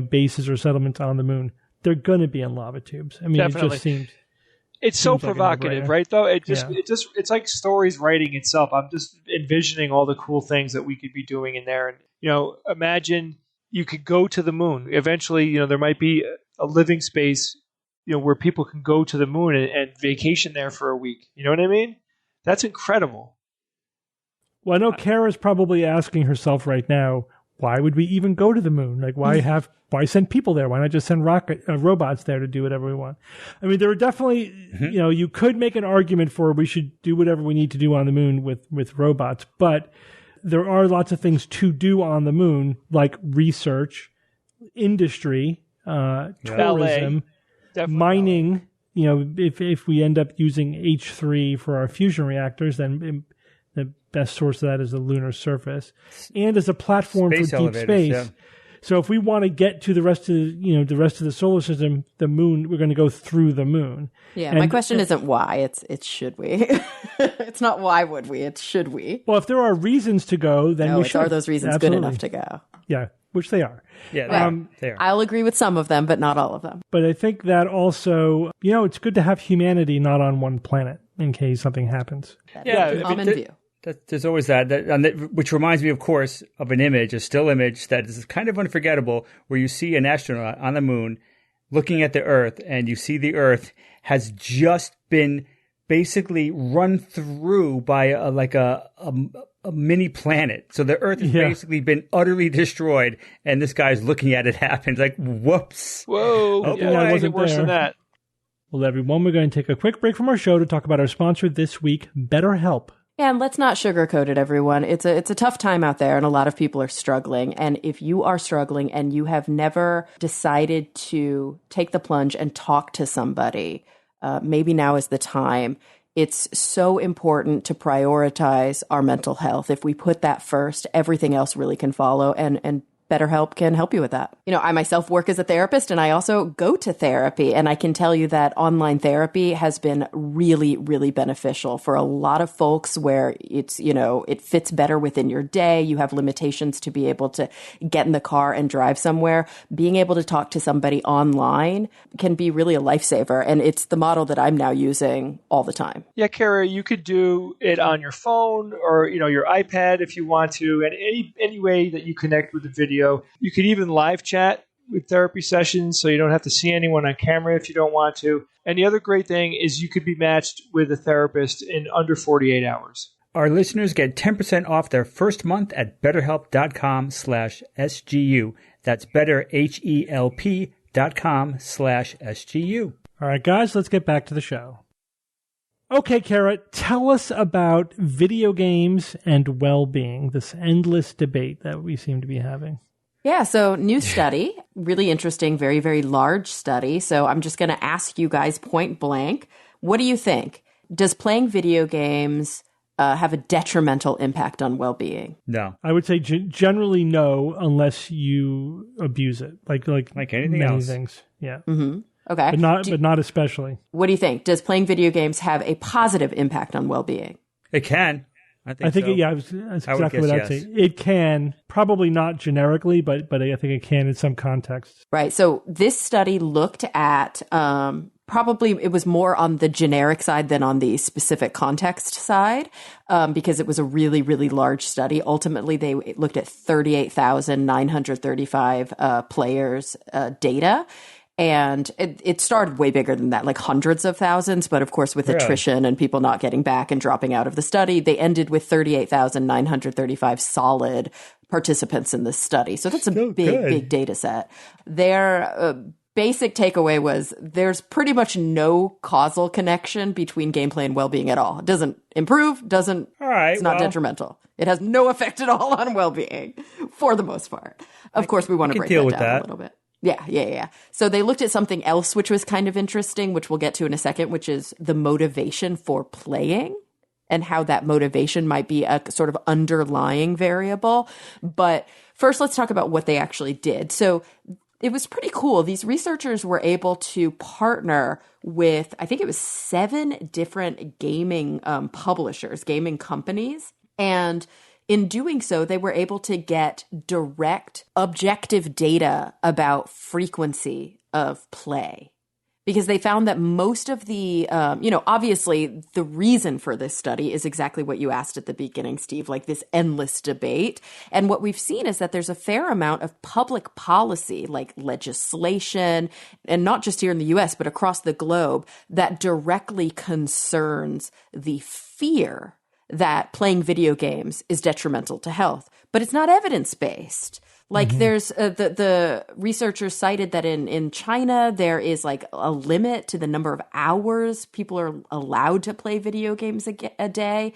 bases or settlements on the moon, they're going to be in lava tubes. I mean, Definitely. It just seems... It's so provocative, right? Though it's like stories writing itself. I'm just envisioning all the cool things that we could be doing in there. And imagine you could go to the moon. Eventually, there might be a living space, where people can go to the moon and vacation there for a week. You know what I mean? That's incredible. Well, I know Kara's probably asking herself right now, why would we even go to the moon? Like, why send people there? Why not just send robots there to do whatever we want? I mean, there are definitely, you could make an argument for we should do whatever we need to do on the moon with robots, but there are lots of things to do on the moon, like research, industry, tourism, mining. If we end up using H3 for our fusion reactors, then the best source of that is the lunar surface, and as a platform for deep space. Yeah. So if we want to get to the rest of the solar system, the moon, we're going to go through the moon. Yeah, my question isn't why; it's should we? It's not why would we; it's should we. Well, if there are reasons to go, then we should. Are those reasons good enough to go? Yeah, which they are. Yeah, they are. I'll agree with some of them, but not all of them. But I think that also, it's good to have humanity not on one planet in case something happens. That's a common view. There's always that, which reminds me, of course, of an image, a still image that is kind of unforgettable, where you see an astronaut on the moon looking at the Earth, and you see the Earth has just been basically run through by a mini planet. So the Earth has basically been utterly destroyed, and this guy's looking at it happen. It's like, whoops. Whoa. Oh, yeah, it wasn't worse than that. Well, everyone, we're going to take a quick break from our show to talk about our sponsor this week, BetterHelp. And let's not sugarcoat it, everyone. It's a tough time out there, and a lot of people are struggling. And if you are struggling and you have never decided to take the plunge and talk to somebody, maybe now is the time. It's so important to prioritize our mental health. If we put that first, everything else really can follow, and BetterHelp can help you with that. I myself work as a therapist, and I also go to therapy. And I can tell you that online therapy has been really, really beneficial for a lot of folks, where it's, it fits better within your day. You have limitations to be able to get in the car and drive somewhere. Being able to talk to somebody online can be really a lifesaver. And it's the model that I'm now using all the time. Yeah, Kara, you could do it on your phone or, your iPad if you want to, and any way that you connect with the video. You could even live chat with therapy sessions, so you don't have to see anyone on camera if you don't want to. And the other great thing is you could be matched with a therapist in under 48 hours. Our listeners get 10% off their first month at betterhelp.com/SGU. That's betterhelp.com/SGU. All right, guys, let's get back to the show. Okay, Kara, tell us about video games and well-being, this endless debate that we seem to be having. Yeah, so new study, really interesting, very, very large study. So I'm just going to ask you guys point blank, what do you think? Does playing video games have a detrimental impact on well-being? No. I would say generally no, unless you abuse it, like anything many else. Things. Yeah. Mm-hmm. Okay. But not especially. What do you think? Does playing video games have a positive impact on well-being? It can. I think so. That's exactly what I'd say. It can, probably not generically, but I think it can in some contexts. Right. So this study looked at, probably it was more on the generic side than on the specific context side, because it was a really, really large study. Ultimately, they looked at 38,935 players' data. And it started way bigger than that, like hundreds of thousands. But of course, with attrition and people not getting back and dropping out of the study, they ended with 38,935 solid participants in this study. So that's a big data set. Their basic takeaway was there's pretty much no causal connection between gameplay and well-being at all. It doesn't improve, it's not detrimental. It has no effect at all on well-being for the most part. Of course, we want to break that down a little bit. Yeah. So they looked at something else, which was kind of interesting, which we'll get to in a second, which is the motivation for playing and how that motivation might be a sort of underlying variable. But first, let's talk about what they actually did. So it was pretty cool. These researchers were able to partner with, I think it was 7 different gaming publishers, gaming companies. And in doing so, they were able to get direct, objective data about frequency of play. Because they found that most of the, obviously the reason for this study is exactly what you asked at the beginning, Steve, like this endless debate. And what we've seen is that there's a fair amount of public policy, like legislation, and not just here in the US, but across the globe, that directly concerns the fear that playing video games is detrimental to health. But it's not evidence-based. Like there's the researchers cited that in China, there is like a limit to the number of hours people are allowed to play video games a day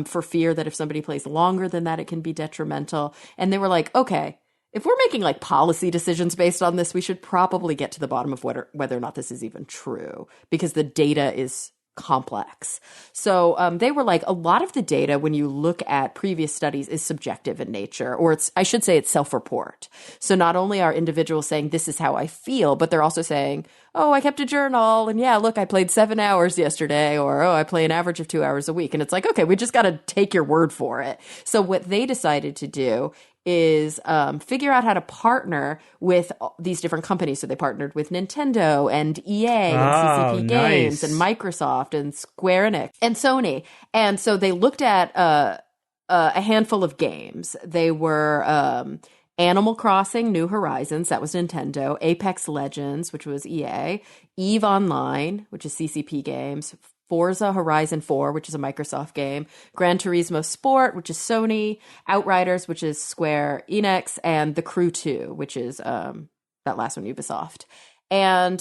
for fear that if somebody plays longer than that, it can be detrimental. And they were like, okay, if we're making like policy decisions based on this, we should probably get to the bottom of whether or not this is even true, because the data is complex. So they were like, a lot of the data, when you look at previous studies, is subjective in nature, or I should say it's self-report. So not only are individuals saying, this is how I feel, but they're also saying, oh, I kept a journal, and yeah, look, I played 7 hours yesterday, or oh, I play an average of 2 hours a week. And it's like, okay, we just got to take your word for it. So what they decided to do is figure out how to partner with these different companies. So they partnered with Nintendo and EA and CCP Games and Microsoft and Square Enix and Sony. And so they looked at a handful of games. They were Animal Crossing, New Horizons, that was Nintendo, Apex Legends, which was EA, EVE Online, which is CCP Games, Forza Horizon 4, which is a Microsoft game, Gran Turismo Sport, which is Sony, Outriders, which is Square Enix, and The Crew 2, which is that last one, Ubisoft. And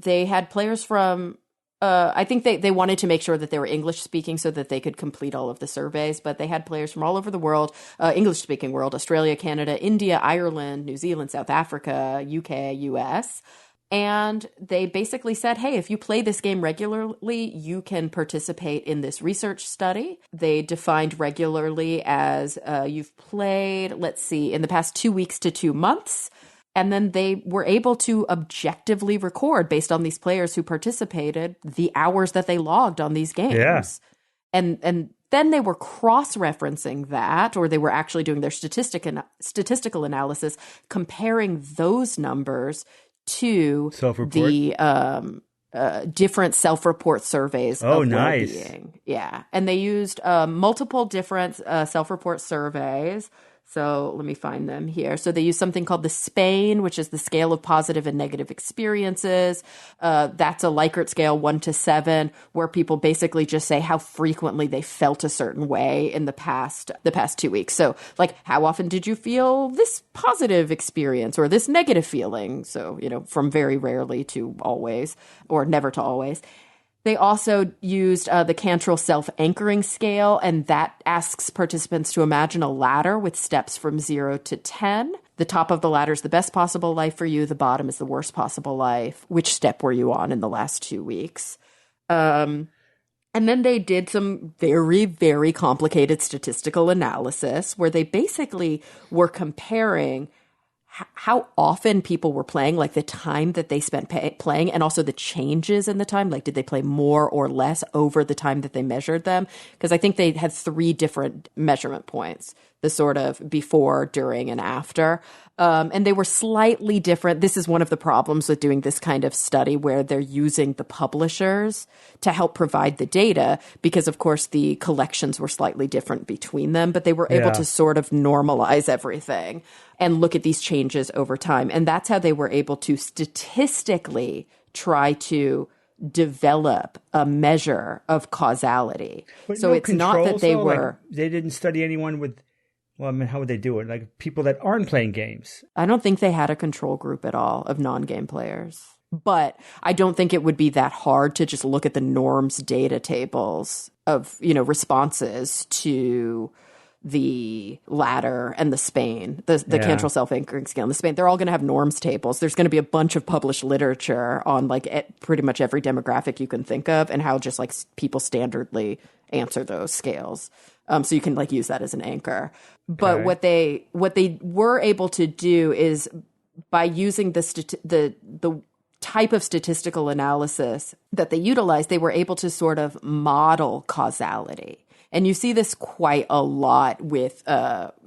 they had players from, I think they wanted to make sure that they were English-speaking so that they could complete all of the surveys, but they had players from all over the world, English-speaking world, Australia, Canada, India, Ireland, New Zealand, South Africa, UK, US. And they basically said, hey, if you play this game regularly, you can participate in this research study. They defined regularly as you've played, let's see, in the past 2 weeks to 2 months. And then they were able to objectively record, based on these players who participated, the hours that they logged on these games. Yeah. And then they were cross-referencing that, or they were actually doing their statistical analysis, comparing those numbers to the different self-report surveys of well-being. Yeah. And they used multiple different self-report surveys. So let me find them here. So they use something called the SPAIN, which is the scale of positive and negative experiences. That's a Likert scale 1 to 7, where people basically just say how frequently they felt a certain way in the past 2 weeks. So like, how often did you feel this positive experience or this negative feeling? So, from very rarely to always, or never to always. They also used the Cantrell self-anchoring scale, and that asks participants to imagine a ladder with steps from 0 to 10. The top of the ladder is the best possible life for you. The bottom is the worst possible life. Which step were you on in the last 2 weeks? And then they did some very, very complicated statistical analysis where they basically were comparing how often people were playing, like the time that they spent playing, and also the changes in the time. Like, did they play more or less over the time that they measured them? Because I think they had 3 different measurement points, the sort of before, during, and after. And they were slightly different. This is one of the problems with doing this kind of study, where they're using the publishers to help provide the data, because of course the collections were slightly different between them, but they were able to sort of normalize everything. and look at these changes over time. And that's how they were able to statistically try to develop a measure of causality. But so no it's not that they were... they didn't study anyone with, well, I mean, how would they do it? Like people that aren't playing games. I don't think they had a control group at all of non-game players. But I don't think it would be that hard to just look at the norms data tables of, responses to the ladder and the Spain, the Cantrell self-anchoring scale and the Spain. They're all going to have norms tables. There's going to be a bunch of published literature on pretty much every demographic you can think of and how just people standardly answer those scales. So you can use that as an anchor. But what they were able to do is by using the type of statistical analysis that they utilized, they were able to sort of model causality. And you see this quite a lot with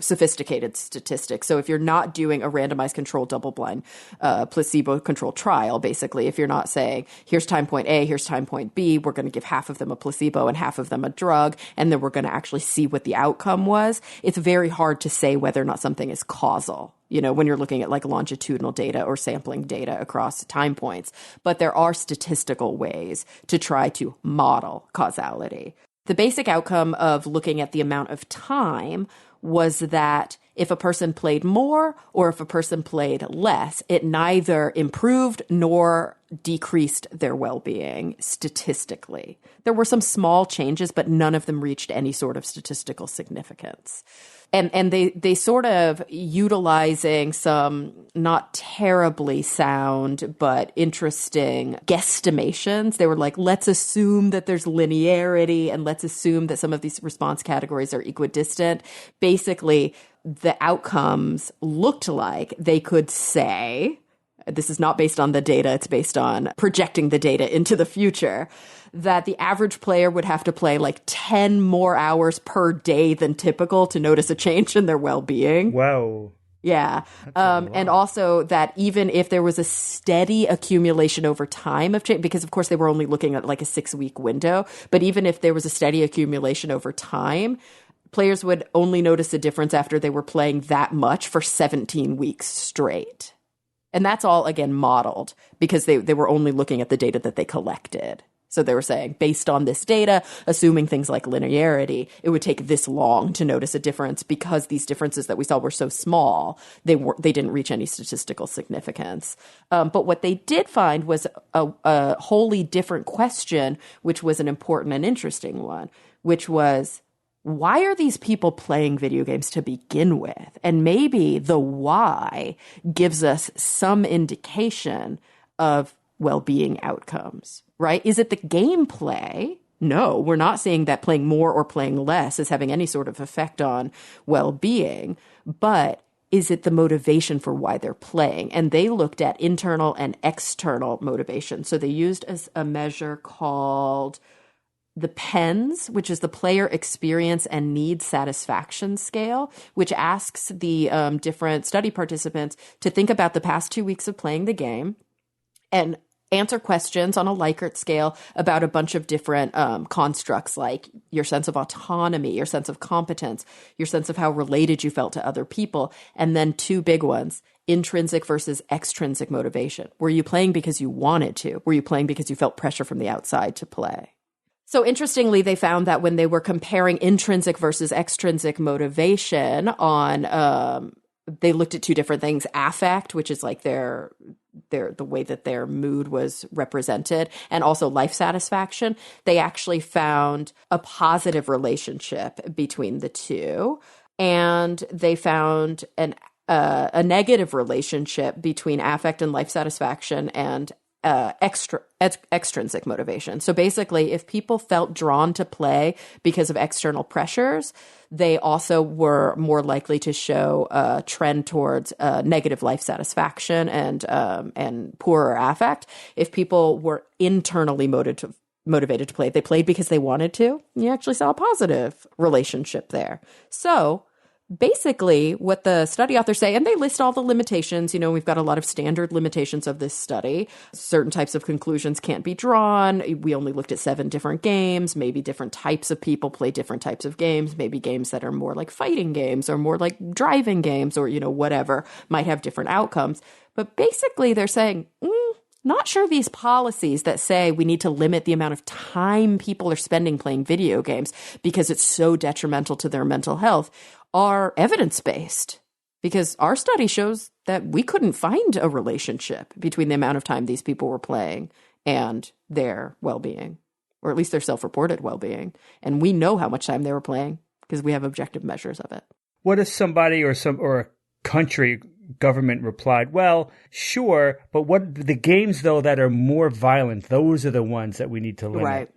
sophisticated statistics. So if you're not doing a randomized controlled double-blind placebo-controlled trial, basically, if you're not saying, here's time point A, here's time point B, we're going to give half of them a placebo and half of them a drug, and then we're going to actually see what the outcome was, it's very hard to say whether or not something is causal, when you're looking at longitudinal data or sampling data across time points. But there are statistical ways to try to model causality. The basic outcome of looking at the amount of time was that if a person played more or if a person played less, it neither improved nor decreased their well-being statistically. There were some small changes, but none of them reached any sort of statistical significance. And they sort of utilizing some not terribly sound, but interesting guesstimations. They were like, let's assume that there's linearity and let's assume that some of these response categories are equidistant. Basically, the outcomes looked like they could say, this is not based on the data, it's based on projecting the data into the future, that the average player would have to play 10 more hours per day than typical to notice a change in their well-being. Wow. Yeah. And also that even if there was a steady accumulation over time of change, because of course they were only looking at a 6-week window, but even if there was a steady accumulation over time, players would only notice a difference after they were playing that much for 17 weeks straight. And that's all, again, modeled because they were only looking at the data that they collected. So they were saying, based on this data, assuming things like linearity, it would take this long to notice a difference because these differences that we saw were so small, they didn't reach any statistical significance. But what they did find was a wholly different question, which was an important and interesting one, which was, why are these people playing video games to begin with? And maybe the why gives us some indication of well-being outcomes, right? Is it the gameplay? No, we're not saying that playing more or playing less is having any sort of effect on well-being, but is it the motivation for why they're playing? And they looked at internal and external motivation. So they used a measure called the PENS, which is the Player Experience and Need Satisfaction Scale, which asks the different study participants to think about the past 2 weeks of playing the game and answer questions on a Likert scale about a bunch of different constructs, like your sense of autonomy, your sense of competence, your sense of how related you felt to other people, and then two big ones, intrinsic versus extrinsic motivation. Were you playing because you wanted to? Were you playing because you felt pressure from the outside to play? So interestingly, they found that when they were comparing intrinsic versus extrinsic motivation on, they looked at two different things, affect, which is the way that their mood was represented, and also life satisfaction. They actually found a positive relationship between the two, and they found a negative relationship between affect and life satisfaction and extrinsic motivation. So basically, if people felt drawn to play because of external pressures, they also were more likely to show a trend towards negative life satisfaction and poorer affect. If people were internally motivated to play, if they played because they wanted to, you actually saw a positive relationship there. So basically what the study authors say, and they list all the limitations. We've got a lot of standard limitations of this study. Certain types of conclusions can't be drawn. We only looked at 7 different games. Maybe different types of people play different types of games. Maybe games that are more like fighting games or more like driving games or, whatever might have different outcomes. But basically they're saying, not sure these policies that say we need to limit the amount of time people are spending playing video games because it's so detrimental to their mental health are evidence-based, because our study shows that we couldn't find a relationship between the amount of time these people were playing and their well-being, or at least their self-reported well-being. And we know how much time they were playing because we have objective measures of it. What if somebody or a country government replied, well, sure, but what the games, though, that are more violent, those are the ones that we need to limit. Right.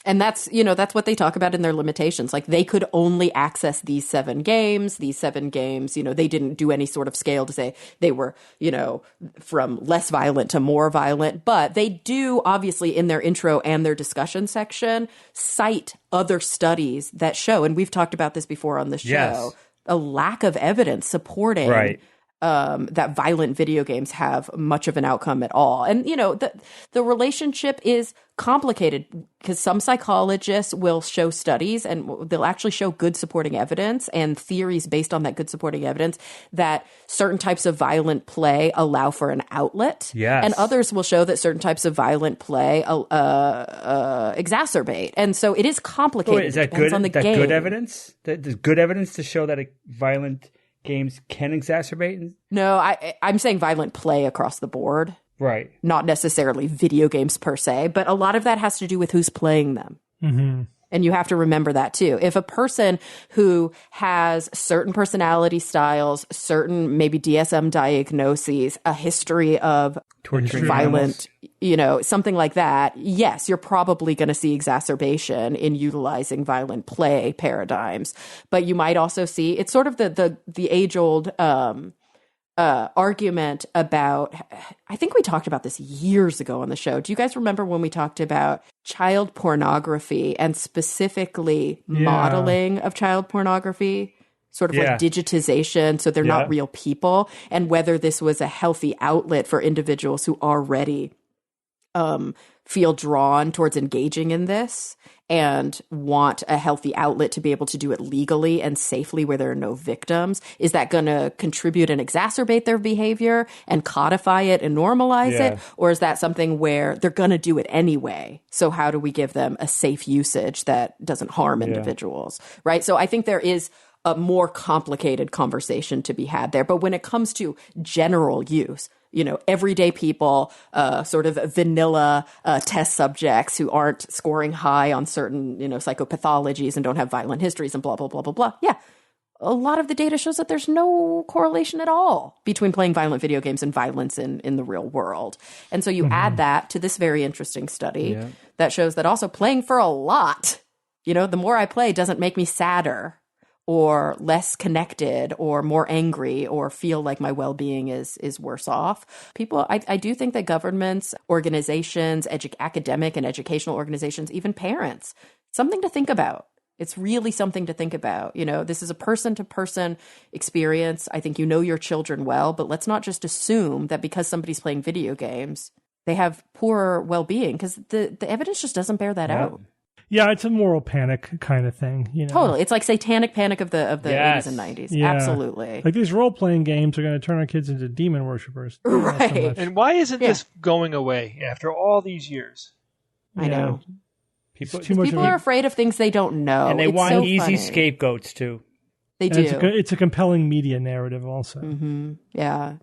And that's what they talk about in their limitations. Like, they could only access these 7 games. These 7 games, they didn't do any sort of scale to say they were, from less violent to more violent. But they do, obviously, in their intro and their discussion section, cite other studies that show, and we've talked about this before on the show, a lack of evidence supporting that violent video games have much of an outcome at all. And, the relationship is complicated because some psychologists will show studies and they'll actually show good supporting evidence and theories based on that good supporting evidence that certain types of violent play allow for an outlet. Yes. And others will show that certain types of violent play exacerbate. And so it is complicated. Wait, is that good? On the game. Good evidence? There's good evidence to show that violent games can exacerbate? No, I'm saying violent play across the board. Right. Not necessarily video games per se, but a lot of that has to do with who's playing them. Mm-hmm. And you have to remember that too. If a person who has certain personality styles, certain maybe DSM diagnoses, a history of torturing violent, something like that, yes, you're probably going to see exacerbation in utilizing violent play paradigms. But you might also see, it's sort of the age-old argument about, I think we talked about this years ago on the show. Do you guys remember when we talked about child pornography and specifically modeling of child pornography? Sort of like digitization, so they're not real people, and whether this was a healthy outlet for individuals who already feel drawn towards engaging in this and want a healthy outlet to be able to do it legally and safely where there are no victims. Is that going to contribute and exacerbate their behavior and codify it and normalize it? Or is that something where they're going to do it anyway? So how do we give them a safe usage that doesn't harm individuals, right? So I think there is a more complicated conversation to be had there. But when it comes to general use, everyday people, sort of vanilla test subjects who aren't scoring high on certain, psychopathologies and don't have violent histories and blah, blah, blah, blah, blah. Yeah. A lot of the data shows that there's no correlation at all between playing violent video games and violence in the real world. And so you add that to this very interesting study that shows that also playing for a lot, the more I play doesn't make me sadder or less connected or more angry or feel like my well-being is worse off. People, I do think that governments, organizations, academic and educational organizations, even parents, something to think about. It's really something to think about. This is a person-to-person experience. I think your children well, but let's not just assume that because somebody's playing video games, they have poor well-being, because the evidence just doesn't bear that out. Yeah, it's a moral panic kind of thing. Totally. It's like satanic panic of the 80s and 90s. Yeah. Absolutely. Like these role-playing games are going to turn our kids into demon worshippers. Right. And why isn't this going away after all these years? I know. People are afraid of things they don't know. And they want easy scapegoats, too. They do. It's a compelling media narrative also. Mm-hmm. Yeah.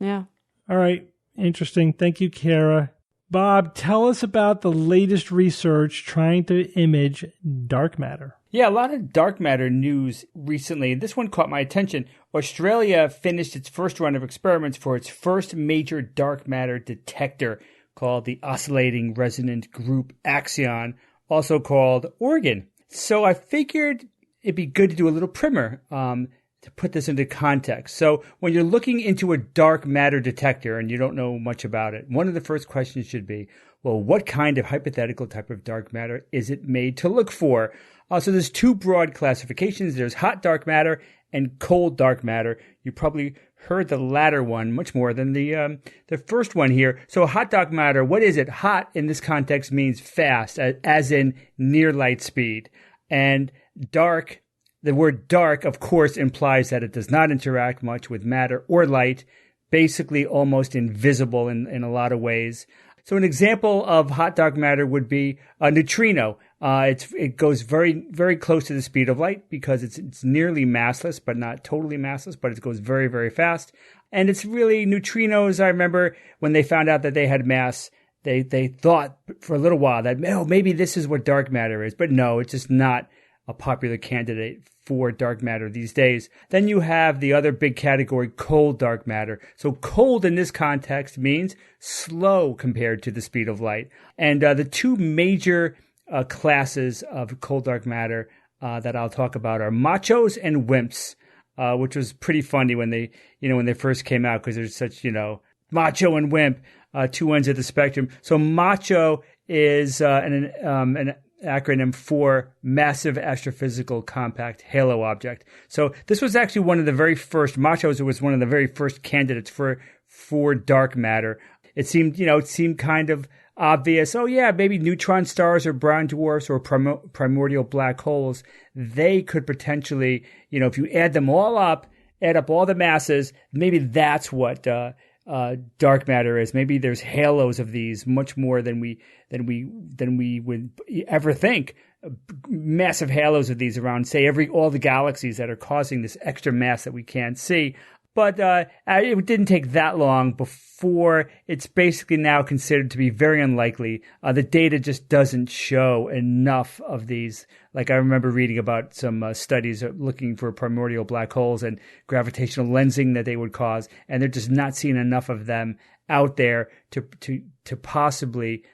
Yeah. All right. Interesting. Thank you, Kara. Bob, tell us about the latest research trying to image dark matter. Yeah, a lot of dark matter news recently. This one caught my attention. Australia finished its first run of experiments for its first major dark matter detector called the Oscillating Resonant Group Axion, also called Organ. So I figured it'd be good to do a little primer to put this into context. So when you're looking into a dark matter detector and you don't know much about it, one of the first questions should be, well, what kind of hypothetical type of dark matter is it made to look for? So there's two broad classifications. There's hot dark matter and cold dark matter. You probably heard the latter one much more than the first one here. So hot dark matter, what is it? Hot in this context means fast, as in near light speed. And dark, the word dark, of course, implies that it does not interact much with matter or light, basically almost invisible in a lot of ways. So an example of hot dark matter would be a neutrino. It goes very, very close to the speed of light because it's nearly massless, but not totally massless, but it goes very, very fast. And it's really neutrinos. I remember when they found out that they had mass, they thought for a little while that, oh, maybe this is what dark matter is. But no, it's just not a popular candidate for dark matter these days. Then you have the other big category, cold dark matter. So cold in this context means slow compared to the speed of light. And the two major classes of cold dark matter that I'll talk about are machos and wimps, which was pretty funny when they first came out, because there's such, macho and wimp, two ends of the spectrum. So macho is an acronym for Massive Astrophysical Compact Halo Object. So this was actually one of the very first, machos was one of the very first candidates for dark matter. It seemed kind of obvious. Oh yeah, maybe neutron stars or brown dwarfs or primordial black holes, they could potentially, if you add them all up, add up all the masses, maybe that's what dark matter is. Maybe there's halos of these, much more than we would ever think. Massive halos of these around, say, all the galaxies that are causing this extra mass that we can't see. But it didn't take that long before it's basically now considered to be very unlikely. The data just doesn't show enough of these. Like I remember reading about some studies looking for primordial black holes and gravitational lensing that they would cause, and they're just not seeing enough of them out there to possibly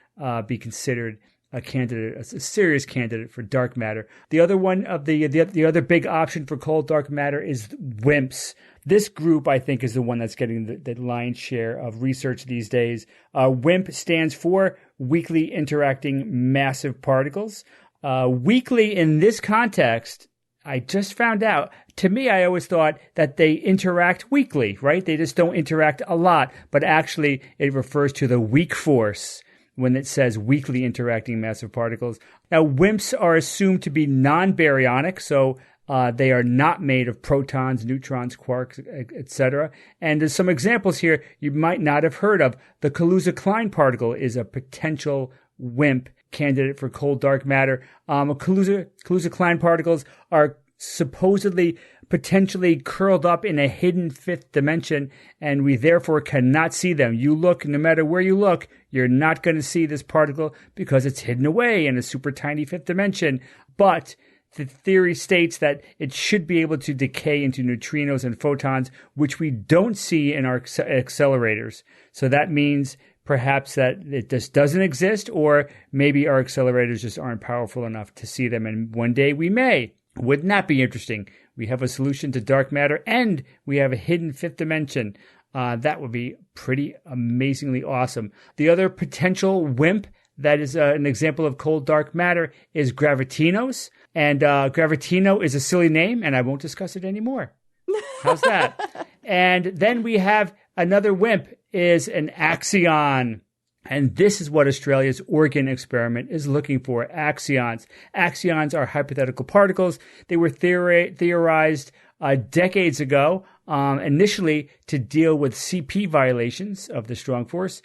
be considered a candidate, a serious candidate for dark matter. The other one of the other big option for cold dark matter is WIMPs. This group, I think, is the one that's getting the lion's share of research these days. WIMP stands for Weakly Interacting Massive Particles. Weakly in this context, I just found out, to me, I always thought that they interact weakly, right? They just don't interact a lot, but actually it refers to the weak force when it says weakly interacting massive particles. Now, WIMPs are assumed to be non-baryonic, so they are not made of protons, neutrons, quarks, etc. And there's some examples here you might not have heard of. The Kaluza-Klein particle is a potential WIMP candidate for cold dark matter. Kaluza-Klein particles are supposedly potentially curled up in a hidden fifth dimension, and we therefore cannot see them. You look, no matter where you look, you're not going to see this particle because it's hidden away in a super tiny fifth dimension. But the theory states that it should be able to decay into neutrinos and photons, which we don't see in our accelerators. So that means perhaps that it just doesn't exist, or maybe our accelerators just aren't powerful enough to see them, and one day we may. Wouldn't that be interesting? We have a solution to dark matter, and we have a hidden fifth dimension. That would be pretty amazingly awesome. The other potential WIMP that is an example of cold dark matter is Gravitinos. And Gravitino is a silly name, and I won't discuss it anymore. How's that? And then we have another WIMP is an axion. And this is what Australia's Oregon experiment is looking for, axions. Axions are hypothetical particles. They were theorized decades ago, initially to deal with CP violations of the strong force.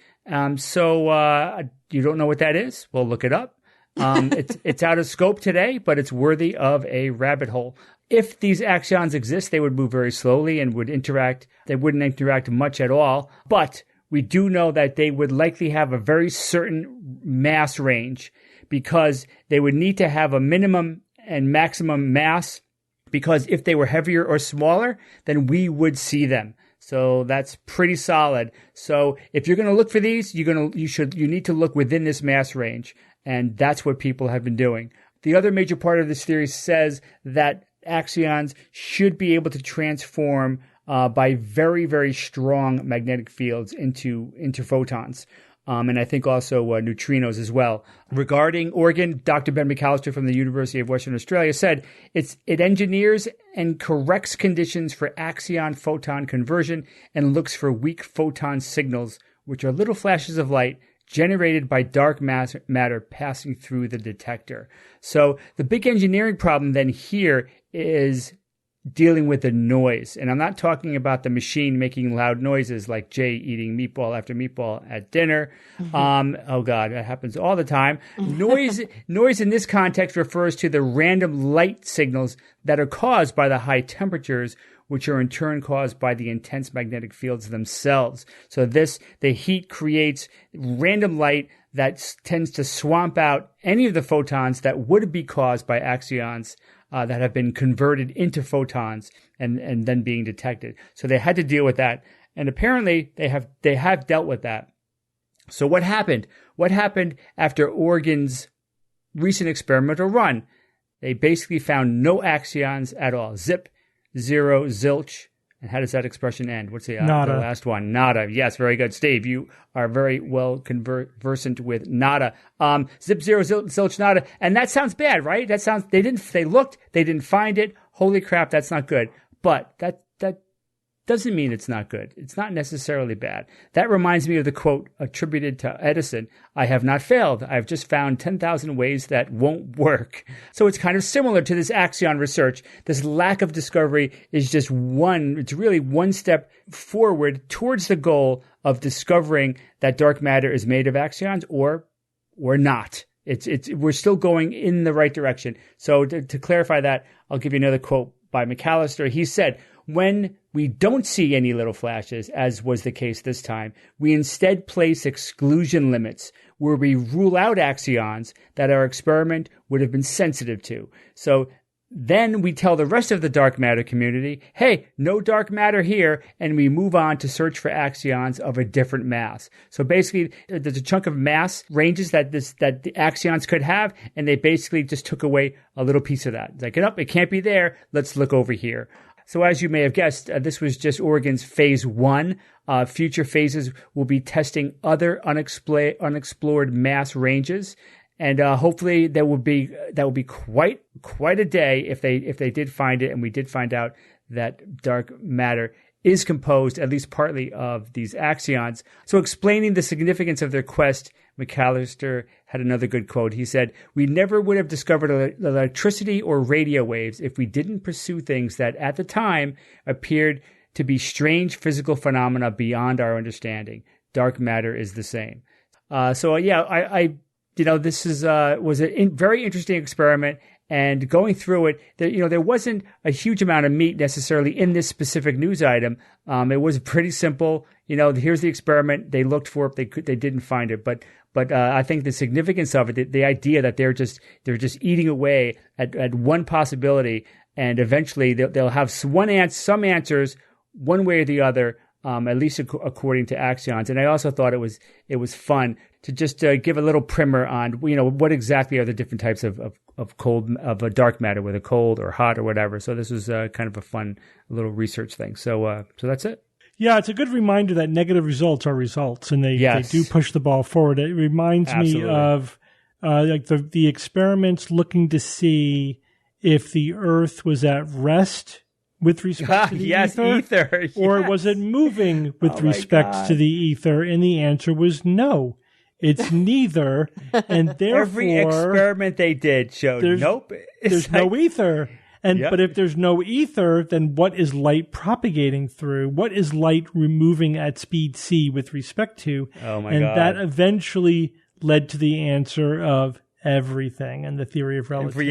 So you don't know what that is? Well, look it up. It's out of scope today, but it's worthy of a rabbit hole. If these axions exist, they would move very slowly and would interact. They wouldn't interact much at all. But we do know that they would likely have a very certain mass range, because they would need to have a minimum and maximum mass, because if they were heavier or smaller, then we would see them. So that's pretty solid. So if you're going to look for these, you need to look within this mass range. And that's what people have been doing. The other major part of this theory says that axions should be able to transform by very, very strong magnetic fields into photons. and I think also neutrinos as well. Regarding Oregon, Dr. Ben McAllister from the University of Western Australia said it engineers and corrects conditions for axion-photon conversion and looks for weak photon signals, which are little flashes of light generated by dark matter passing through the detector. So the big engineering problem then here is dealing with the noise. And I'm not talking about the machine making loud noises like Jay eating meatball after meatball at dinner. Oh God, that happens all the time. Noise in this context refers to the random light signals that are caused by the high temperatures, which are in turn caused by the intense magnetic fields themselves. So the heat creates random light that tends to swamp out any of the photons that would be caused by axions that have been converted into photons and then being detected. So they had to deal with that. And apparently they have dealt with that. So what happened? What happened after Oregon's recent experimental run? They basically found no axions at all. Zip, zero, zilch. And how does that expression end? What's the last one? Nada. Yes, very good. Steve, you are very well conversant with nada. Zip, zero, zilch, nada. And that sounds bad, right? They looked, they didn't find it. Holy crap, that's not good. But that doesn't mean it's not good. It's not necessarily bad. That reminds me of the quote attributed to Edison: "I have not failed. I've just found 10,000 ways that won't work." So it's kind of similar to this axion research. This lack of discovery is just it's really one step forward towards the goal of discovering that dark matter is made of axions or not. We're still going in the right direction. So to clarify that, I'll give you another quote by McAllister. He said, "When we don't see any little flashes, as was the case this time, we instead place exclusion limits where we rule out axions that our experiment would have been sensitive to. So then we tell the rest of the dark matter community, hey, no dark matter here, and we move on to search for axions of a different mass." So basically, there's a chunk of mass ranges that the axions could have, and they basically just took away a little piece of that. It's like, it can't be there. Let's look over here. So as you may have guessed, this was just Oregon's phase 1. Future phases will be testing other unexplored mass ranges. And hopefully that will be quite a day if they did find it, and we did find out that dark matter is composed at least partly of these axions. So explaining the significance of their quest, McAllister had another good quote. He said, "We never would have discovered electricity or radio waves if we didn't pursue things that at the time appeared to be strange physical phenomena beyond our understanding. Dark matter is the same." This was a very interesting experiment, and going through it, there wasn't a huge amount of meat necessarily in this specific news item. It was pretty simple. Here's the experiment. They looked for it. They didn't find it, but I think the significance of it, the idea that they're just eating away at one possibility, and eventually they'll have some answers one way or the other. At least according to axions. And I also thought it was fun to just give a little primer on, what exactly are the different types of a dark matter, whether cold or hot or whatever. So this was kind of a fun little research thing. So that's it. Yeah, it's a good reminder that negative results are results, and they do push the ball forward. It reminds me of like the experiments looking to see if the Earth was at rest with respect to the ether, or was it moving with respect to the ether? And the answer was no. It's neither, and therefore every experiment they did showed nope. There's no ether. But if there's no ether, then what is light propagating through? What is light removing at speed c with respect to? Oh my God! And that eventually led to the answer of everything and the theory of relativity.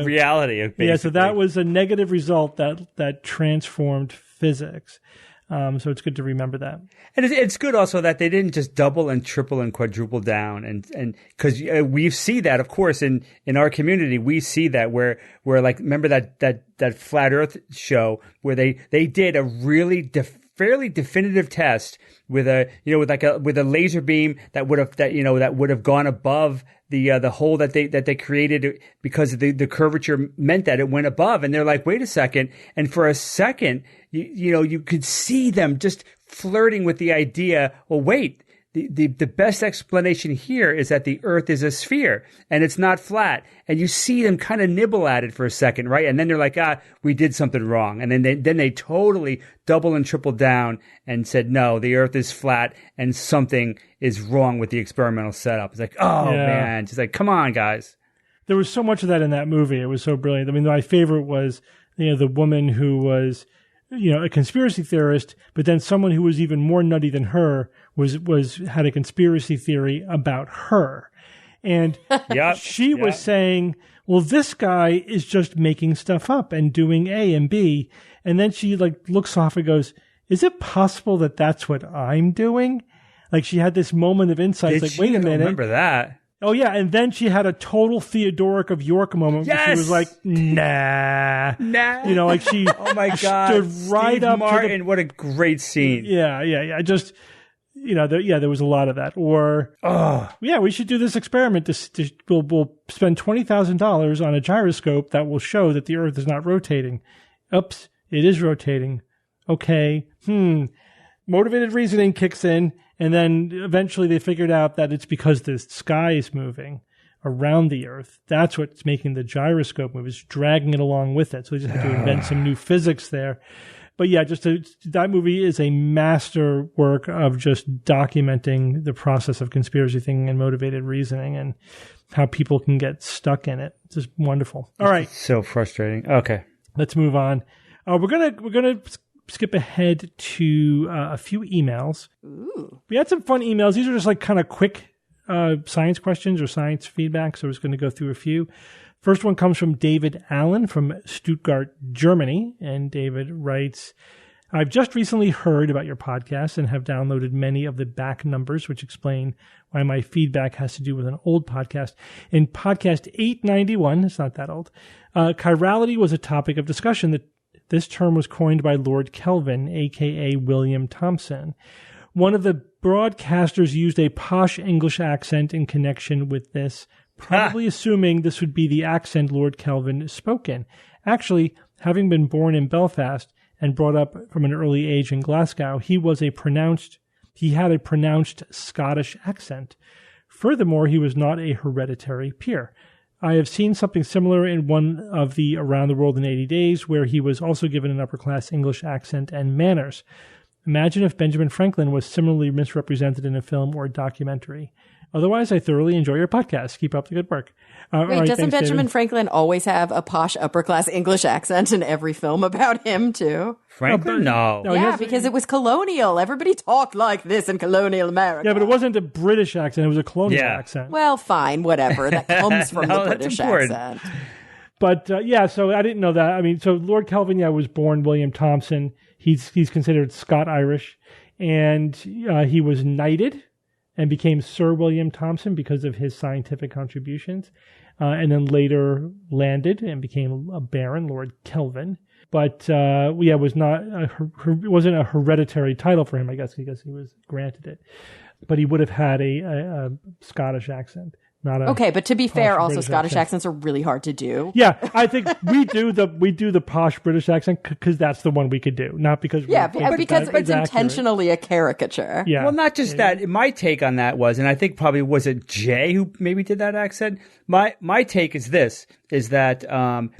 Reality. Basically. Yeah, so that was a negative result that transformed physics. So it's good to remember that. And it's good also that they didn't just double and triple and quadruple down, and because we see that, of course, in our community, we see that where like, remember that flat Earth show where they did a really fairly definitive test with a laser beam that would have gone above the hole that they created, because the curvature meant that it went above, and they're like, wait a second, and for a second you could see them just flirting with the idea, well, wait, the best explanation here is that the Earth is a sphere and it's not flat. And you see them kind of nibble at it for a second, right? And then they're like, we did something wrong. And then they totally double and triple down and said, no, the Earth is flat and something is wrong with the experimental setup. It's like, man, just like, come on, guys. There was so much of that in that movie. It was so brilliant. I mean, my favorite was, the woman who was, a conspiracy theorist, but then someone who was even more nutty than her had a conspiracy theory about her. And she was saying, well, this guy is just making stuff up and doing A and B. And then she looks off and goes, is it possible that that's what I'm doing? Like she had this moment of insight. Wait a minute. I remember that. Oh, yeah. And then she had a total Theodoric of York moment. Yes! Where she was like, nah. Like she oh my God. stood right Steve up Martin, to the... what a great scene. Yeah. Just, there was a lot of that. Or, we should do this experiment. We'll spend $20,000 on a gyroscope that will show that the Earth is not rotating. Oops, it is rotating. Okay. Motivated reasoning kicks in. And then eventually they figured out that it's because the sky is moving around the Earth. That's what's making the gyroscope move. It's dragging it along with it. So they just had to invent some new physics there. But yeah, that movie is a master work of just documenting the process of conspiracy thinking and motivated reasoning and how people can get stuck in it. It's just wonderful. All right. It's so frustrating. Okay. Let's move on. We're gonna skip ahead to a few emails. Ooh. We had some fun emails. These are just kind of quick science questions or science feedback. So we're just going to go through a few. First one comes from David Allen from Stuttgart, Germany. And David writes, I've just recently heard about your podcast and have downloaded many of the back numbers, which explain why my feedback has to do with an old podcast. In podcast 891, it's not that old, chirality was a topic of discussion. That this term was coined by Lord Kelvin, a.k.a. William Thomson. One of the broadcasters used a posh English accent in connection with this, probably assuming this would be the accent Lord Kelvin spoke in. Actually, having been born in Belfast and brought up from an early age in Glasgow, he had a pronounced Scottish accent. Furthermore, he was not a hereditary peer. I have seen something similar in one of the Around the World in 80 Days, where he was also given an upper-class English accent and manners. Imagine if Benjamin Franklin was similarly misrepresented in a film or documentary. Otherwise, I thoroughly enjoy your podcast. Keep up the good work. Wait, doesn't Benjamin Franklin always have a posh upper-class English accent in every film about him, too? Franklin? No. Because it was colonial. Everybody talked like this in colonial America. Yeah, but it wasn't a British accent. It was a colonial accent. Well, fine, whatever. That comes from the British accent. But, so I didn't know that. I mean, so Lord Kelvin, was born William Thomson. He's considered Scot-Irish. And he was knighted and became Sir William Thomson because of his scientific contributions, and then later landed and became a baron, Lord Kelvin. But it wasn't a hereditary title for him, I guess, because he was granted it. But he would have had a Scottish accent. Okay, but to be fair, also Scottish accents are really hard to do. Yeah, I think we do the posh British accent because that's the one we could do, not because because it's intentionally a caricature. Yeah, well, not just that. My take on that was, and I think probably was it Jay who maybe did that accent. My take is that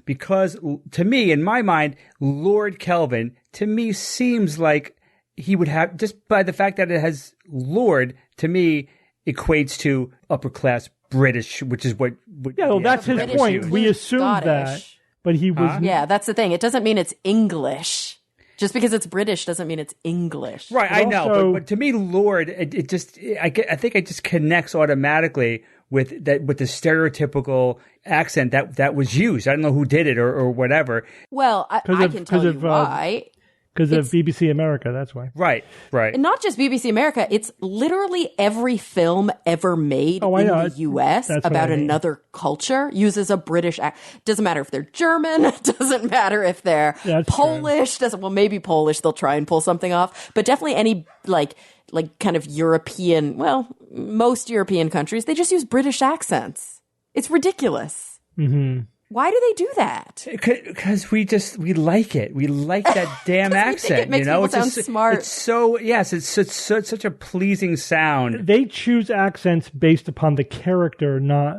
because to me, in my mind, Lord Kelvin to me seems like he would have, just by the fact that it has Lord, to me equates to upper class British, which is what that's his British point. We assumed that, but he was. Yeah, that's the thing. It doesn't mean it's English. Just because it's British doesn't mean it's English. Right, I know, but to me, Lord, I think it just connects automatically with the stereotypical accent that was used. I don't know who did it or whatever. Well, I can tell you why. Because of BBC America, that's why. Right. And not just BBC America, it's literally every film ever made in the U.S. about another culture uses a British accent. Doesn't matter if they're German, doesn't matter if they're Polish, maybe Polish, they'll try and pull something off, but definitely any like kind of European, most European countries, they just use British accents. It's ridiculous. Mm-hmm. Why do they do that? Because we like it. We like that damn accent. It makes people sound smart. It's so it's such a pleasing sound. They choose accents based upon the character, not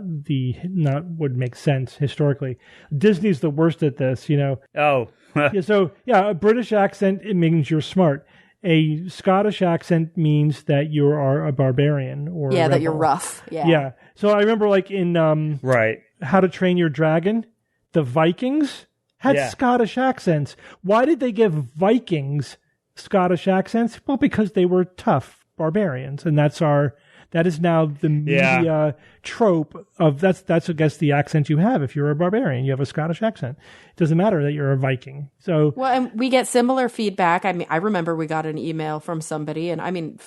what makes sense historically. Disney's the worst at this, Oh, a British accent, it means you're smart. A Scottish accent means that you are a barbarian or that you're rough. Yeah. So I remember like in right. How to Train Your Dragon, the Vikings had Scottish accents. Why did they give Vikings Scottish accents? Well, because they were tough barbarians, and that is now the media trope of that's I guess the accent you have if you're a barbarian. You have a Scottish accent. It doesn't matter that you're a Viking. So and we get similar feedback. I mean, I remember we got an email from somebody, and I mean,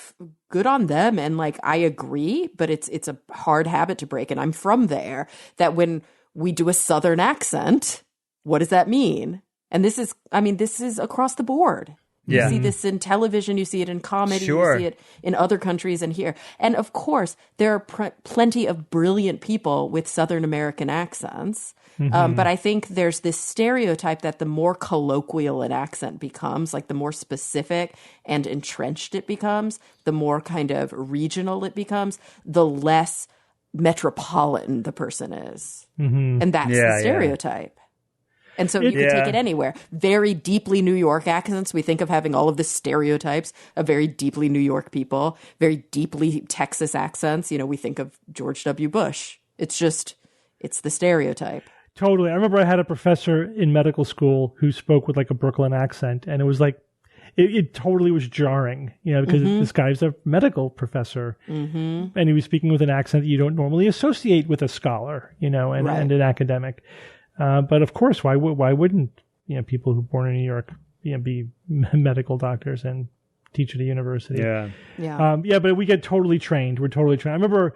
good on them. And like, I agree, but it's a hard habit to break. And I'm from there. That when we do a Southern accent, what does that mean? And this is across the board. You see this in television, you see it in comedy, you see it in other countries and here. And of course, there are plenty of brilliant people with Southern American accents. But I think there's this stereotype that the more colloquial an accent becomes, like the more specific and entrenched it becomes, the more kind of regional it becomes, the less metropolitan the person is. And that's the stereotype. And so you can take it anywhere. Very deeply New York accents. We think of having all of the stereotypes of very deeply New York people, very deeply Texas accents. We think of George W. Bush. It's the stereotype. Totally. I remember I had a professor in medical school who spoke with like a Brooklyn accent, and it was like, it totally was jarring, because this guy's a medical professor, and he was speaking with an accent that you don't normally associate with a scholar, and an academic. But of course, why wouldn't people who are born in New York be medical doctors and teach at a university? But we get totally trained. We're totally trained. I remember,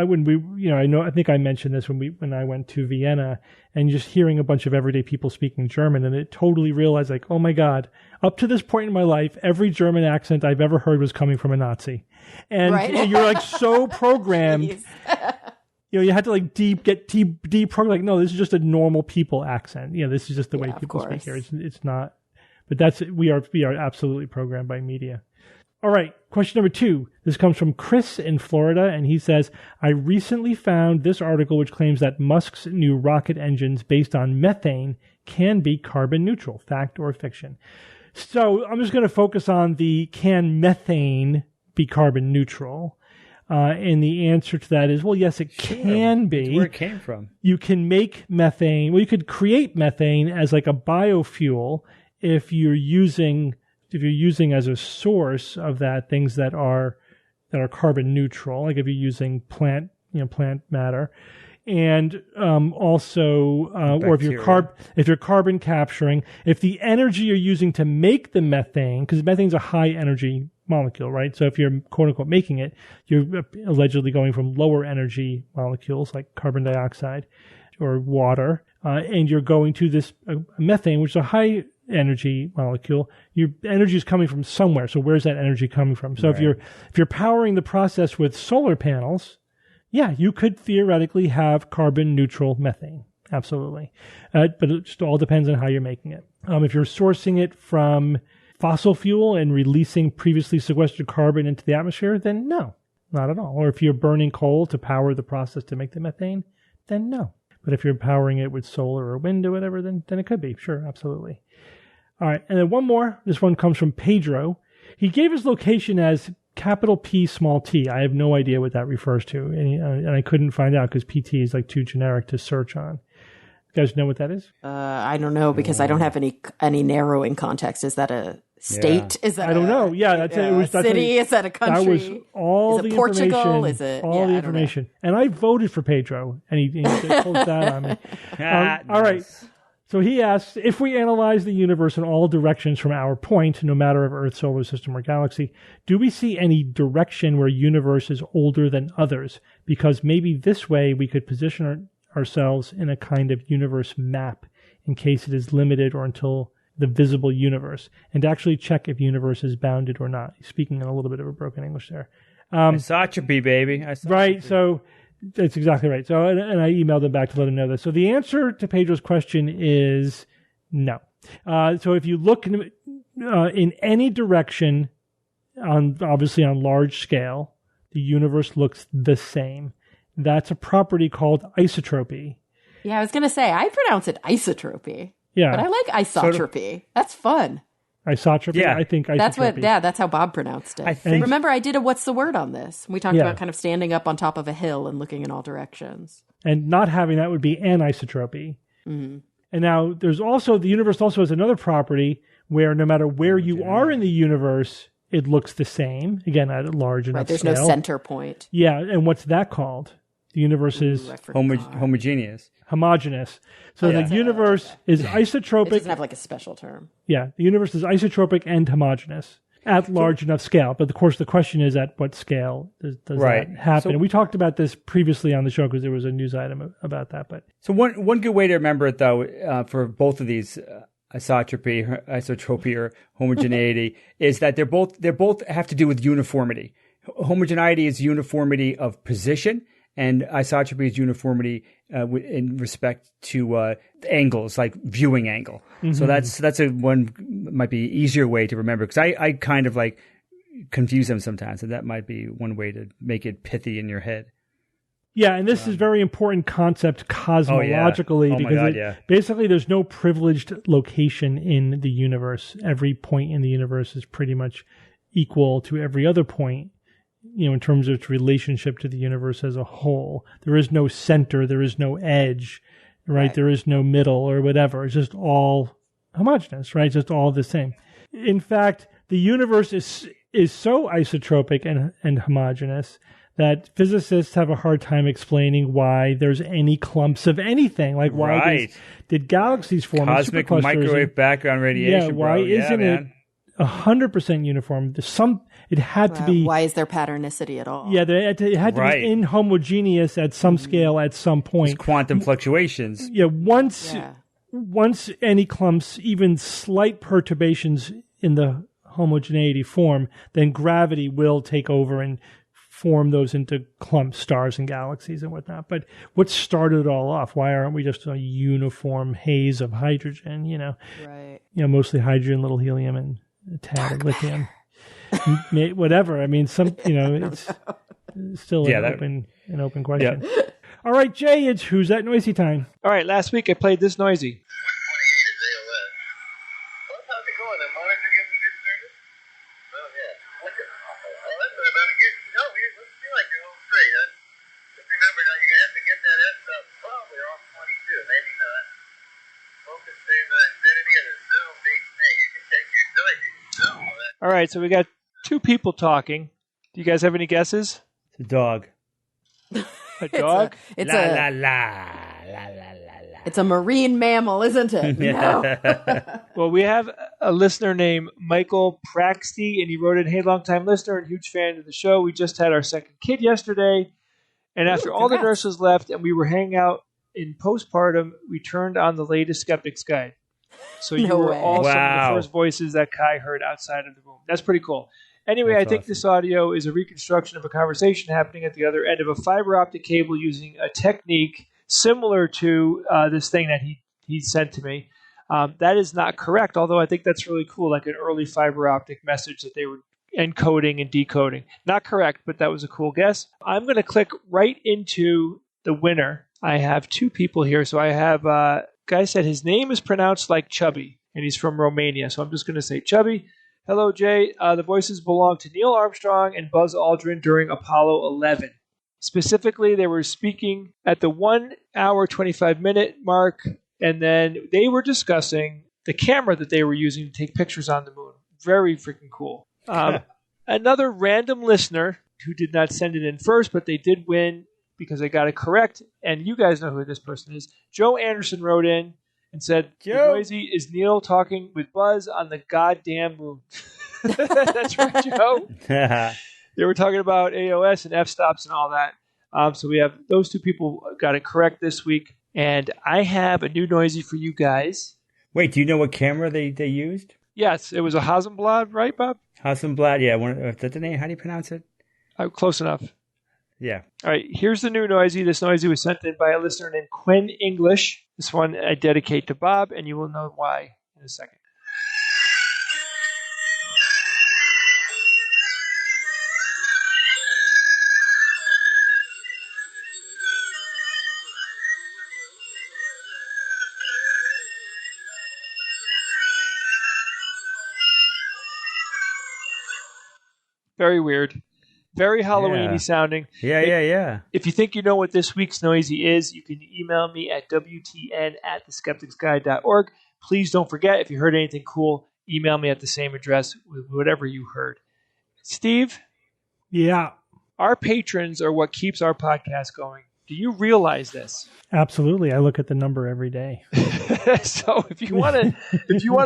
when we I think I mentioned this when I went to Vienna and just hearing a bunch of everyday people speaking German, and it totally realized like, oh my God, up to this point in my life, every German accent I've ever heard was coming from a Nazi, and you're like so programmed. You had to like deep program. Like, no, this is just a normal people accent. This is just the way people speak here. It's not, but we are absolutely programmed by media. All right. Question number 2. This comes from Chris in Florida. And he says, I recently found this article which claims that Musk's new rocket engines based on methane can be carbon neutral. Fact or fiction? So I'm just going to focus on can methane be carbon neutral? And the answer to that is, well, yes, it can be. That's where it came from. You can make methane. Well, you could create methane as like a biofuel if you're using as a source of that things that are carbon neutral, like if you're using plant matter, and also or if you're carbon capturing, if the energy you're using to make the methane, because methane's a high energy molecule, right? So if you're quote unquote making it, you're allegedly going from lower energy molecules like carbon dioxide or water, and you're going to this methane, which is a high energy molecule. Your energy is coming from somewhere. So where's that energy coming from? So if you're powering the process with solar panels, you could theoretically have carbon neutral methane. Absolutely. But it just all depends on how you're making it. If you're sourcing it from fossil fuel and releasing previously sequestered carbon into the atmosphere, then no, not at all. Or if you're burning coal to power the process to make the methane, then no. But if you're powering it with solar or wind or whatever, then it could be. Sure, absolutely. All right, and then one more. This one comes from Pedro. He gave his location as capital P, small t. I have no idea what that refers to, and I couldn't find out because PT is like too generic to search on. You guys know what that is? I don't know because I don't have any narrowing context. Is that a state? Yeah. Is that I don't know. Yeah, that's a city. Is that a country? That was all is the it Portugal? Information. Is it all the information? And I voted for Pedro, and he pulled that on me. All right. So he asks, if we analyze the universe in all directions from our point, no matter of Earth, solar system, or galaxy, do we see any direction where universe is older than others? Because maybe this way we could position ourselves in a kind of universe map in case it is limited or until the visible universe, and actually check if universe is bounded or not. Speaking in a little bit of a broken English there. Isotropy, baby. Right. So That's exactly right. So, and I emailed them back to let them know this. So the answer to Pedro's question is no. So if you look in any direction, obviously on large scale, the universe looks the same. That's a property called isotropy. Yeah, I was going to say, I pronounce it isotropy. Yeah. But I like isotropy. That's fun. Isotropy? Yeah. I think isotropy. That's how Bob pronounced it. Remember, I did a what's the word on this. We talked about kind of standing up on top of a hill and looking in all directions. And not having that would be anisotropy. Mm-hmm. And now the universe also has another property where no matter where you are in the universe, it looks the same. Again, at a large enough there's scale. no center point. Yeah, and what's that called? The universe is homogeneous. Homogeneous. So the universe is isotropic. It doesn't have like a special term. Yeah, the universe is isotropic and homogeneous at large enough scale. But of course, the question is at what scale does that happen? So, and we talked about this previously on the show because there was a news item about that. But so one good way to remember it, though, for both of these isotropy or homogeneity is that they both have to do with uniformity. Homogeneity is uniformity of position, and isotropy is uniformity in respect to angles, like viewing angle. Mm-hmm. So that's a one might be easier way to remember, because I kind of like confuse them sometimes, and that might be one way to make it pithy in your head. Yeah, and this is a very important concept cosmologically because basically there's no privileged location in the universe. Every point in the universe is pretty much equal to every other point, in terms of its relationship to the universe as a whole. There is no center, there is no edge, right? There is no middle or whatever. It's just all homogeneous, right? Just all the same. In fact, the universe is so isotropic and homogeneous that physicists have a hard time explaining why there's any clumps of anything. Like, why did galaxies form? Cosmic microwave background radiation. Yeah, why isn't it 100% uniform? It had to be. Why is there patternicity at all? Yeah, it had to be inhomogeneous at some scale at some point. It's quantum fluctuations. Yeah, once any clumps, even slight perturbations in the homogeneity form, then gravity will take over and form those into clump stars and galaxies and whatnot. But what started it all off? Why aren't we just a uniform haze of hydrogen? Right. Mostly hydrogen, little helium, and a tad of lithium. Whatever. I mean, it's still an open question. Yeah. All right, Jay, it's Who's That Noisy time. All right, last week I played this noisy. All right, so we got two people talking. Do you guys have any guesses? It's a dog. A dog? It's a marine mammal, isn't it? No. Well, we have a listener named Michael Praxty, and he wrote in, "Hey, long-time listener and huge fan of the show. We just had our second kid yesterday, and after all the nurses left and we were hanging out in postpartum, we turned on the latest Skeptics Guide. So you were all some of the first voices that Kai heard outside of the room. That's pretty cool. Anyway, I think this audio is a reconstruction of a conversation happening at the other end of a fiber optic cable using a technique similar to this thing that he sent to me. That is not correct, although I think that's really cool, like an early fiber optic message that they were encoding and decoding. Not correct, but that was a cool guess. I'm going to click right into the winner. I have two people here. So I have guy said his name is pronounced like Chubby, and he's from Romania. So I'm just going to say Chubby. Hello, Jay. The voices belong to Neil Armstrong and Buzz Aldrin during Apollo 11. Specifically, they were speaking at the 1 hour, 25 minute mark, and then they were discussing the camera that they were using to take pictures on the moon. Very freaking cool. Another random listener who did not send it in first, but they did win because they got it correct, and you guys know who this person is. Joe Anderson wrote in and said, "Noisy is Neil talking with Buzz on the goddamn moon." That's right, Joe. They were talking about AOS and f-stops and all that. So we have those two people got it correct this week, and I have a new Noisy for you guys. Wait, do you know what camera they used? Yes, it was a Hasselblad, right, Bob? Hasselblad, yeah. Is that the name? How do you pronounce it? Close enough. Yeah. All right, here's the new Noisy. This Noisy was sent in by a listener named Quinn English. This one I dedicate to Bob, and you will know why in a second. Very weird. Very Halloween-y sounding. Yeah. If you think you know what this week's Noisy is, you can email me at wtn@theskepticsguide.org. Please don't forget, if you heard anything cool, email me at the same address with whatever you heard. Steve? Yeah. Our patrons are what keeps our podcast going. Do you realize this? Absolutely. I look at the number every day. So if you want to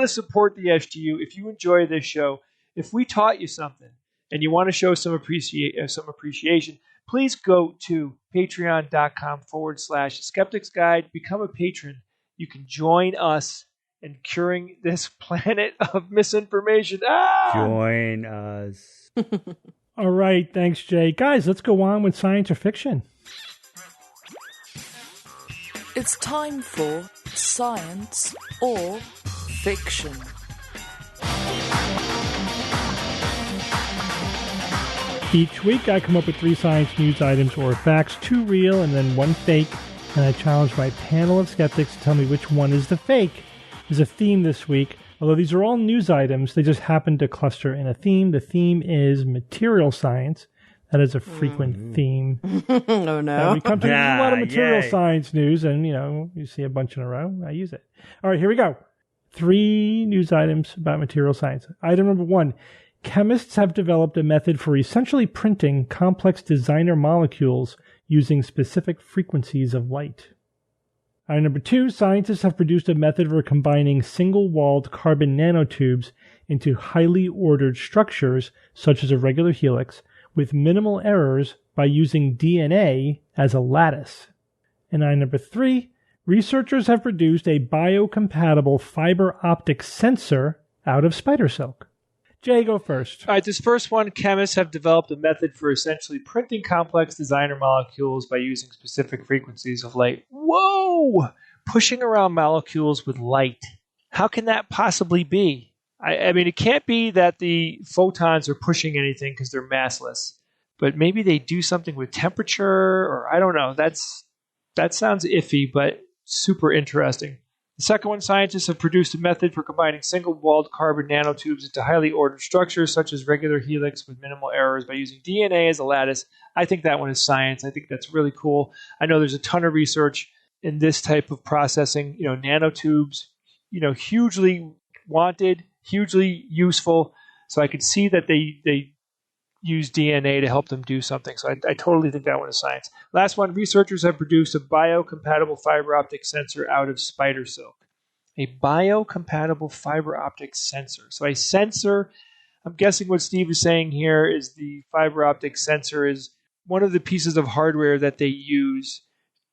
support the SGU, if you enjoy this show, if we taught you something, and you want to show some appreciation, please go to patreon.com/Skeptics Guide. Become a patron. You can join us in curing this planet of misinformation. Join us. All right. Thanks, Jay. Guys, let's go on with science or fiction. It's time for science or fiction. Each week, I come up with 3 science news items or facts, 2 real and then 1 fake, and I challenge my panel of skeptics to tell me which one is the fake. There's a theme this week. Although these are all news items, they just happen to cluster in a theme. The theme is material science. That is a frequent theme. Oh, no. We come to a lot of material science news, and, you see a bunch in a row. I use it. All right, here we go. 3 news items about material science. Item number 1. Chemists have developed a method for essentially printing complex designer molecules using specific frequencies of light. Item number 2, scientists have produced a method for combining single-walled carbon nanotubes into highly ordered structures, such as a regular helix, with minimal errors by using DNA as a lattice. And item number 3, researchers have produced a biocompatible fiber optic sensor out of spider silk. Jay, go first. All right, this first one, chemists have developed a method for essentially printing complex designer molecules by using specific frequencies of light. Whoa! Pushing around molecules with light. How can that possibly be? I mean, it can't be that the photons are pushing anything because they're massless. But maybe they do something with temperature, or I don't know. That sounds iffy, but super interesting. The second one, scientists have produced a method for combining single-walled carbon nanotubes into highly ordered structures, such as regular helix with minimal errors by using DNA as a lattice. I think that one is science. I think that's really cool. I know there's a ton of research in this type of processing. Nanotubes, hugely wanted, hugely useful. So I could see that they use DNA to help them do something. So I totally think that one is science. Last one, researchers have produced a biocompatible fiber optic sensor out of spider silk. A biocompatible fiber optic sensor. So a sensor, I'm guessing what Steve is saying here is the fiber optic sensor is one of the pieces of hardware that they use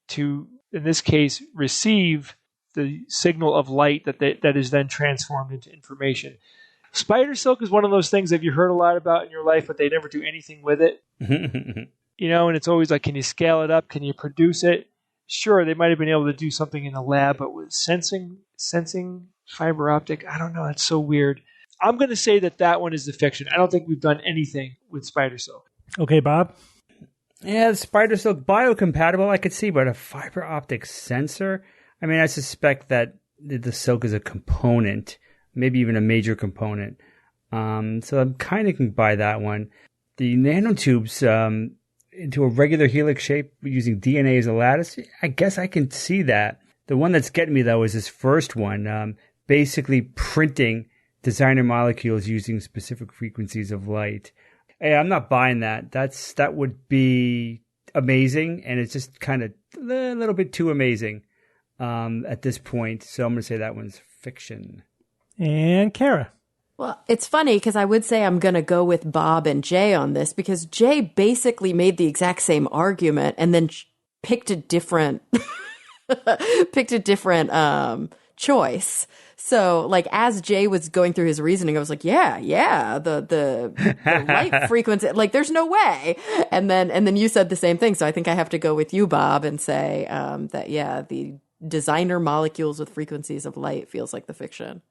to, in this case, receive the signal of light that is then transformed into information. Spider silk is one of those things that you heard a lot about in your life, but they never do anything with it. And it's always like, can you scale it up? Can you produce it? Sure, they might have been able to do something in the lab, but with sensing fiber optic, I don't know. It's so weird. I'm going to say that one is the fiction. I don't think we've done anything with spider silk. Okay, Bob? Yeah, the spider silk biocompatible, I could see, but a fiber optic sensor? I mean, I suspect that the silk is a component, maybe even a major component. So I'm kind of can buy that one. The nanotubes into a regular helix shape using DNA as a lattice, I guess I can see that. The one that's getting me, though, is this first one, basically printing designer molecules using specific frequencies of light. Hey, I'm not buying that. That would be amazing, and it's just kind of a little bit too amazing at this point. So I'm going to say that one's fiction. And Kara. Well, it's funny because I would say I'm going to go with Bob and Jay on this because Jay basically made the exact same argument and then picked a different choice. So, like, as Jay was going through his reasoning, I was like, the light frequency, like, there's no way. And then you said the same thing. So I think I have to go with you, Bob, and say that, the designer molecules with frequencies of light feels like the fiction.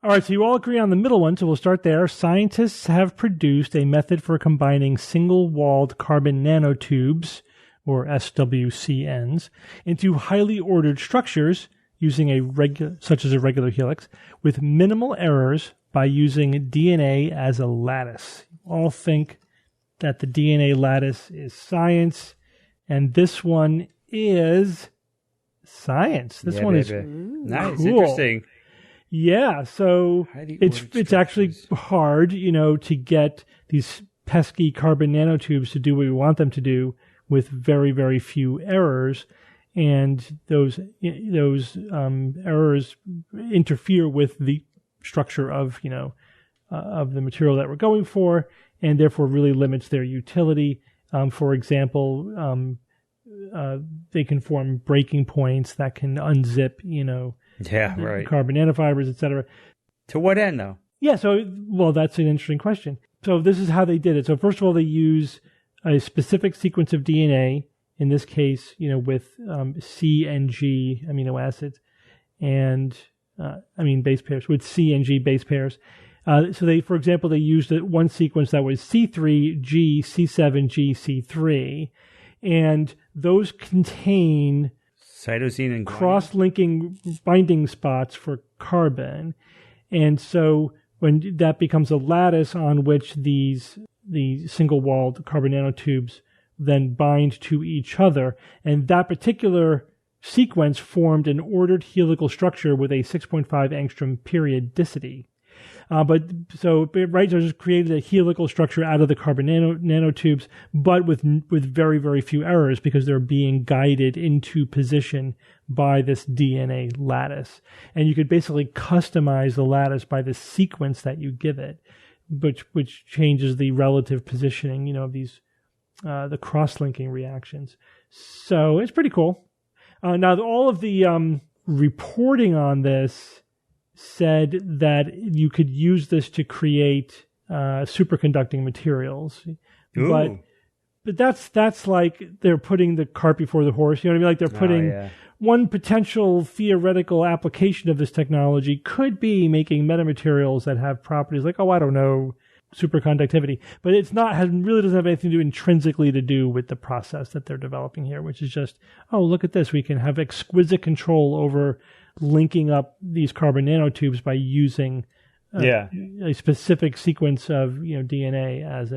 All right, so you all agree on the middle one, so we'll start there. Scientists have produced a method for combining single-walled carbon nanotubes, or SWCNs, into highly ordered structures using such as a regular helix, with minimal errors by using DNA as a lattice. You all think that the DNA lattice is science, and this one is science. This one is nice, cool. Interesting. Yeah, so it's actually hard, to get these pesky carbon nanotubes to do what we want them to do with very, very few errors, and those errors interfere with the structure of of the material that we're going for, and therefore really limits their utility. For example, they can form breaking points that can unzip, carbon nanofibers, etc. To what end, though? Yeah, that's an interesting question. So this is how they did it. So first of all, they use a specific sequence of DNA, in this case, with C and G amino acids, and base pairs, with C and G base pairs. So they, for example, they used one sequence that was C3G, C7G, C3, and those contain cytosine and cross-linking binding spots for carbon. And so when that becomes a lattice on which the single-walled carbon nanotubes then bind to each other, and that particular sequence formed an ordered helical structure with a 6.5 angstrom periodicity. So just created a helical structure out of the carbon nanotubes, but with very, very few errors because they're being guided into position by this DNA lattice. And you could basically customize the lattice by the sequence that you give it, which changes the relative positioning, of these the cross-linking reactions. So it's pretty cool. Now, all of the reporting on this said that you could use this to create superconducting materials. Ooh. But that's like they're putting the cart before the horse. You know what I mean? Like they're putting one potential theoretical application of this technology could be making metamaterials that have properties like, superconductivity. But it's not, really doesn't have anything to do intrinsically to do with the process that they're developing here, which is just, look at this. We can have exquisite control over linking up these carbon nanotubes by using a specific sequence of DNA as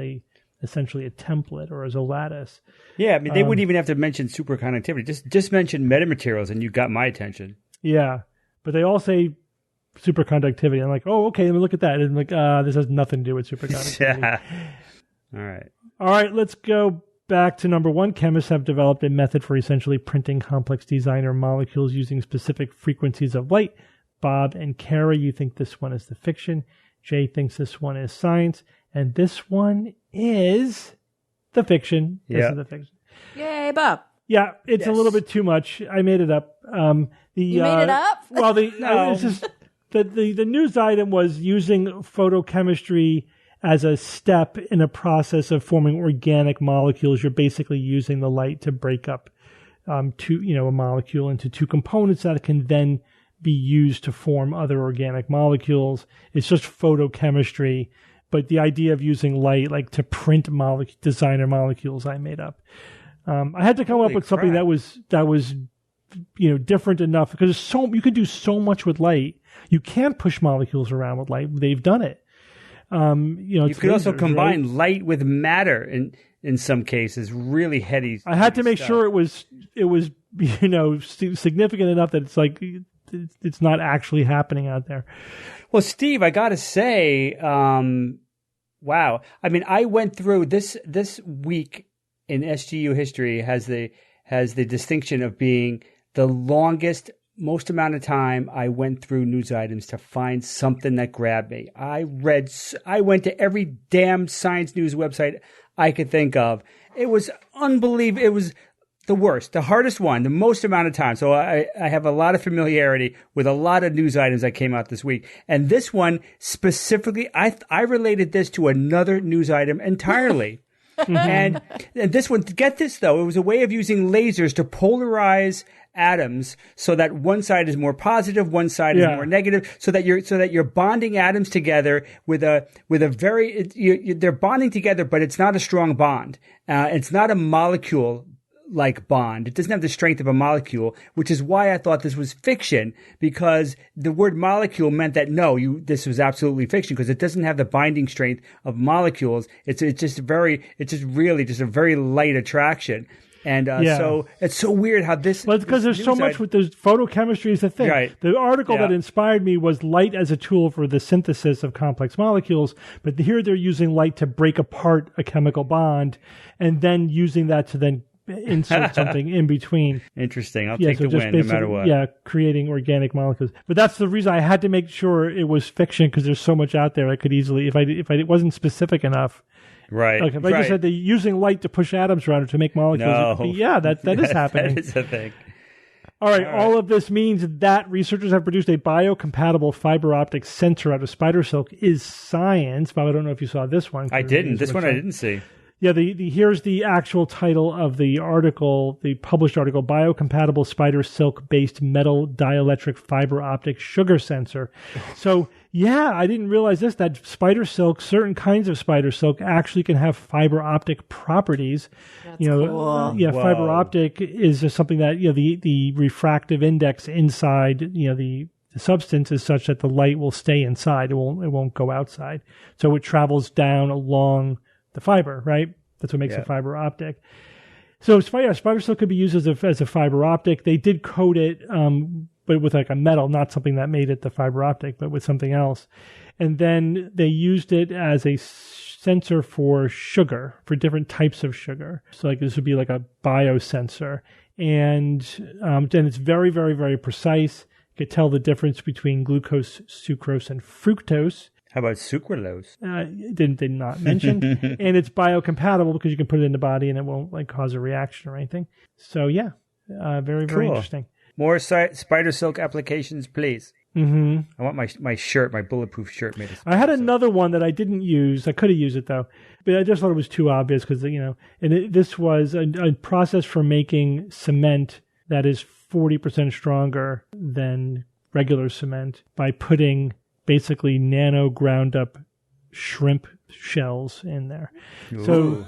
essentially a template or as a lattice. Yeah, they wouldn't even have to mention superconductivity. Just mention metamaterials, and you got my attention. Yeah, but they all say superconductivity. I'm like, okay, let me look at that. And I'm like, this has nothing to do with superconductivity. Yeah. All right, let's go back to number one. Chemists have developed a method for essentially printing complex designer molecules using specific frequencies of light. Bob and Kara, you think this one is the fiction. Jay thinks this one is science. And this one is the fiction. This is the fiction. Yay, Bob. Yeah, it's a little bit too much. I made it up. You made it up? Well, it's just the news item was using photochemistry as a step in a process of forming organic molecules. You're basically using the light to break up a molecule into two components that can then be used to form other organic molecules. It's just photochemistry, but the idea of using light like to print designer molecules, I made up. I had to come up with something that was different enough because you could do so much with light. You can push molecules around with light. They've done it. You could also combine light with matter in some cases, really heady. I had to make sure it was significant enough that it's like it's not actually happening out there. Well, Steve, I got to say, wow. I went through this week in SGU history has the distinction of being the longest, most amount of time I went through news items to find something that grabbed me. I went to every damn science news website I could think of. It was unbelievable. the worst, the hardest one, the most amount of time. So I have a lot of familiarity with a lot of news items that came out this week. And this one specifically, I related this to another news item entirely. and this one, get this though, it was a way of using lasers to polarize atoms so that one side is more positive, one side is more negative, so that you're bonding atoms together with a very, they're bonding together, but it's not a strong bond. It's not a molecule like bond. It doesn't have the strength of a molecule, which is why I thought this was fiction, because the word molecule meant that this was absolutely fiction because it doesn't have the binding strength of molecules. It's just really a very light attraction. And so it's so weird how this. Well, it's because there's so much with this photochemistry is the thing. Right. The article that inspired me was light as a tool for the synthesis of complex molecules, but here they're using light to break apart a chemical bond, and then using that to then insert something in between. Interesting. I'll take the win no matter what. Yeah, creating organic molecules. But that's the reason I had to make sure it was fiction, because there's so much out there I could easily, if it wasn't specific enough. Right. Okay, if I just said they're using light to push atoms around or to make molecules, that is happening. That is a thing. All right, all of this means that researchers have produced a biocompatible fiber optic sensor out of spider silk is science. Bob, I don't know if you saw this one. I didn't. This one I didn't see. Yeah, here's the actual title of the article, the published article, Biocompatible Spider Silk-Based Metal Dielectric Fiber Optic Sugar Sensor. So, I didn't realize that spider silk, certain kinds of spider silk actually can have fiber optic properties. That's cool. Fiber optic is just something that, the refractive index inside, the substance is such that the light will stay inside. It won't go outside. So it travels down along the fiber, right? That's what makes a fiber optic. So spider silk could be used as a fiber optic. They did coat it, but with like a metal, not something that made it the fiber optic, but with something else. And then they used it as a sensor for sugar, for different types of sugar. So like this would be like a biosensor. And then it's very, very, very precise. You could tell the difference between glucose, sucrose, and fructose. How about sucralose? Did not mention. And it's biocompatible because you can put it in the body and it won't cause a reaction or anything. So very, very interesting. More spider silk applications, please. Mm-hmm. I want my shirt, my bulletproof shirt made of spider I had silk. another one that I didn't use. I could have used it though, but I just thought it was too obvious because this was a process for making cement that is 40% stronger than regular cement by putting basically nano ground up shrimp shells in there. Ooh. So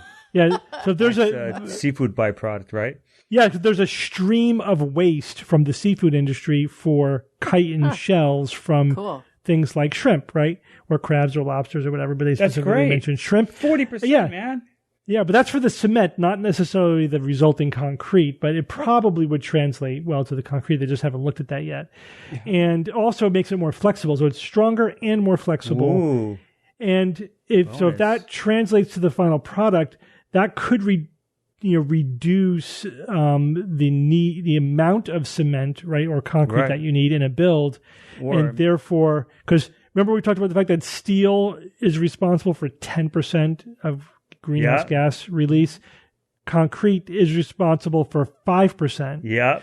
there's a seafood byproduct, right? Yeah, because there's a stream of waste from the seafood industry for chitin shells from things like shrimp, right? Or crabs or lobsters or whatever, but they specifically mentioned shrimp. 40%, man. Yeah, but that's for the cement, not necessarily the resulting concrete, but it probably would translate well to the concrete. They just haven't looked at that yet. Yeah. And also makes it more flexible. So it's stronger and more flexible. Ooh. And if that translates to the final product, that could reduce the amount of cement, right, or concrete that you need in a build. And therefore, because remember we talked about the fact that steel is responsible for 10% of greenhouse gas release. Concrete is responsible for 5%. Yeah.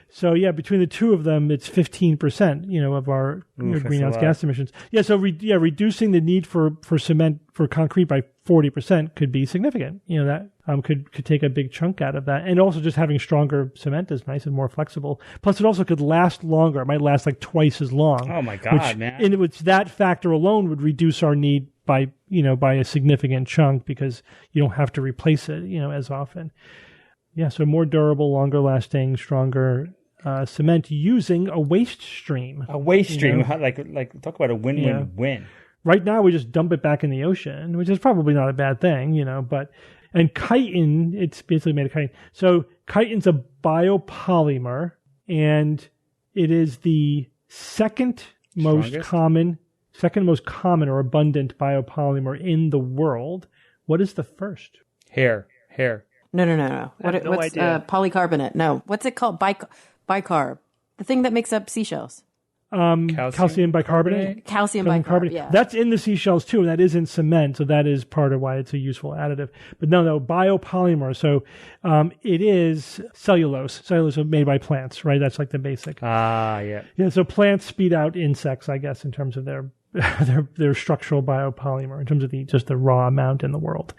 So between the two of them, it's 15%, of our greenhouse gas emissions. Yeah. So reducing the need for cement, for concrete by 40% could be significant. That could take a big chunk out of that. And also just having stronger cement is nice and more flexible. Plus it also could last longer. It might last like twice as long. Oh my God, man. In which that factor alone would reduce our need by a significant chunk because you don't have to replace it, as often. Yeah. So more durable, longer lasting, stronger cement using a waste stream. A waste stream, like talk about a win-win-win. Right now we just dump it back in the ocean, which is probably not a bad thing, and chitin, it's basically made of chitin. So chitin's a biopolymer, and it is the second most common or abundant biopolymer in the world. What is the first? Hair. No. What's idea. Polycarbonate? No. What's it called? Bicarb. The thing that makes up seashells. Calcium bicarbonate. Calcium bicarbonate, yeah. That's in the seashells too, and that is in cement, so that is part of why it's a useful additive. But no, biopolymer. So it is cellulose. Cellulose is made by plants, right? That's like the basic. Yeah. Yeah, so plants speed out insects, I guess, in terms of their their structural biopolymer, in terms of just the raw amount in the world.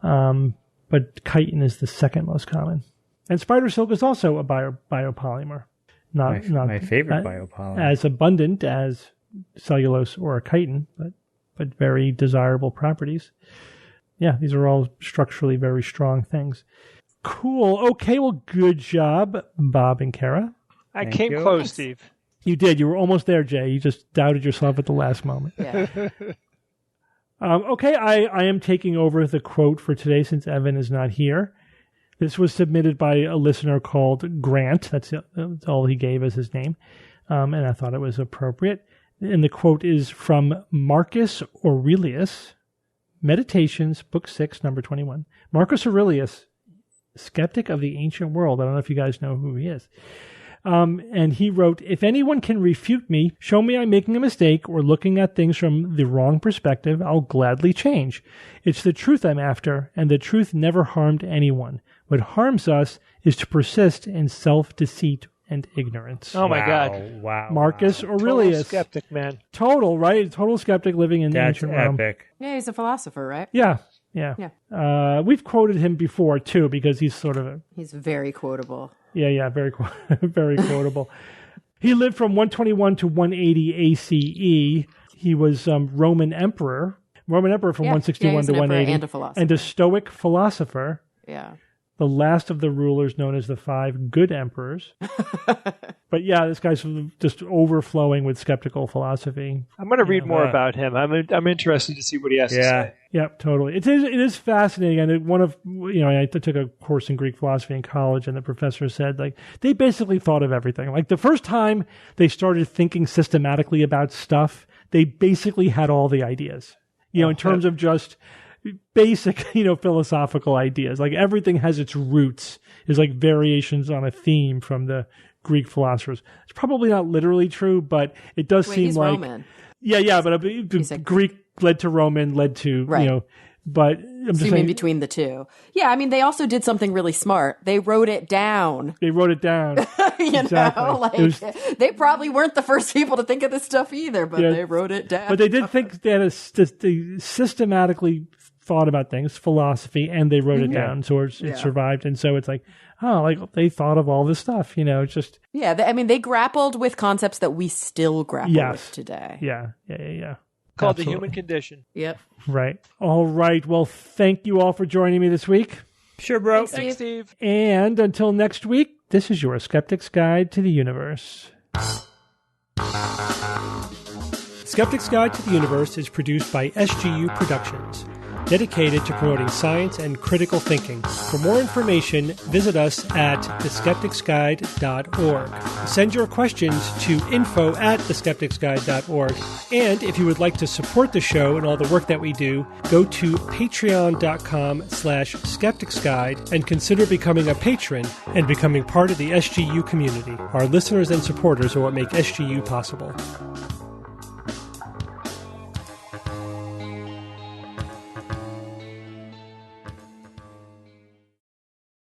But chitin is the second most common. And spider silk is also a biopolymer. Not my favorite biopolymer. As abundant as cellulose or chitin, but very desirable properties. Yeah, these are all structurally very strong things. Cool. Okay, well, good job, Bob and Kara. I came close, Steve. You did. You were almost there, Jay. You just doubted yourself at the last moment. Yeah. Okay, I am taking over the quote for today since Evan is not here. This was submitted by a listener called Grant. That's all he gave as his name. And I thought it was appropriate. And the quote is from Marcus Aurelius, Meditations, Book 6, number 21. Marcus Aurelius, skeptic of the ancient world. I don't know if you guys know who he is. And he wrote, if anyone can refute me, show me I'm making a mistake or looking at things from the wrong perspective, I'll gladly change. It's the truth I'm after, and the truth never harmed anyone. What harms us is to persist in self-deceit and ignorance. Oh, my God. Wow. Marcus Aurelius. Total skeptic, man. Total, right? Total skeptic living in the ancient realm. That's epic. Yeah, he's a philosopher, right? Yeah. We've quoted him before, too, because he's sort of He's very quotable. Yeah, very very quotable. He lived from 121 to 180 ACE. He was Roman emperor from 161 to 180. And a philosopher. And a Stoic philosopher. Yeah. The last of the rulers known as the 5 good emperors. But yeah, this guy's just overflowing with skeptical philosophy. I'm going to read more about him. I'm interested to see what he has to say. Yeah, totally. It is fascinating. And I took a course in Greek philosophy in college, and the professor said, like, they basically thought of everything. Like, the first time they started thinking systematically about stuff, they basically had all the ideas, in terms of just basic, philosophical ideas. Like, everything has its roots, is like variations on a theme from the Greek philosophers. It's probably not literally true, but it does seem he's like Roman. Yeah, but Greek led to Roman, led to right. But I'm just saying, between the two. Yeah, I mean, they also did something really smart. They wrote it down. Exactly. They probably weren't the first people to think of this stuff either, but they wrote it down. But they did think they systematically thought about things, philosophy, and they wrote it down, so it survived. And so it's like, they thought of all this stuff, just... Yeah, they grappled with concepts that we still grapple with today. Yeah. Called Absolutely. The Human Condition. Yep. Right. All right. Well, thank you all for joining me this week. Sure, bro. Thanks, Steve. And until next week, this is your Skeptic's Guide to the Universe. Skeptic's Guide to the Universe is produced by SGU Productions, dedicated to promoting science and critical thinking. For more information, visit us at theskepticsguide.org. Send your questions to info@theskepticsguide.org. And if you would like to support the show and all the work that we do, go to patreon.com/skepticsguide and consider becoming a patron and becoming part of the SGU community. Our listeners and supporters are what make SGU possible.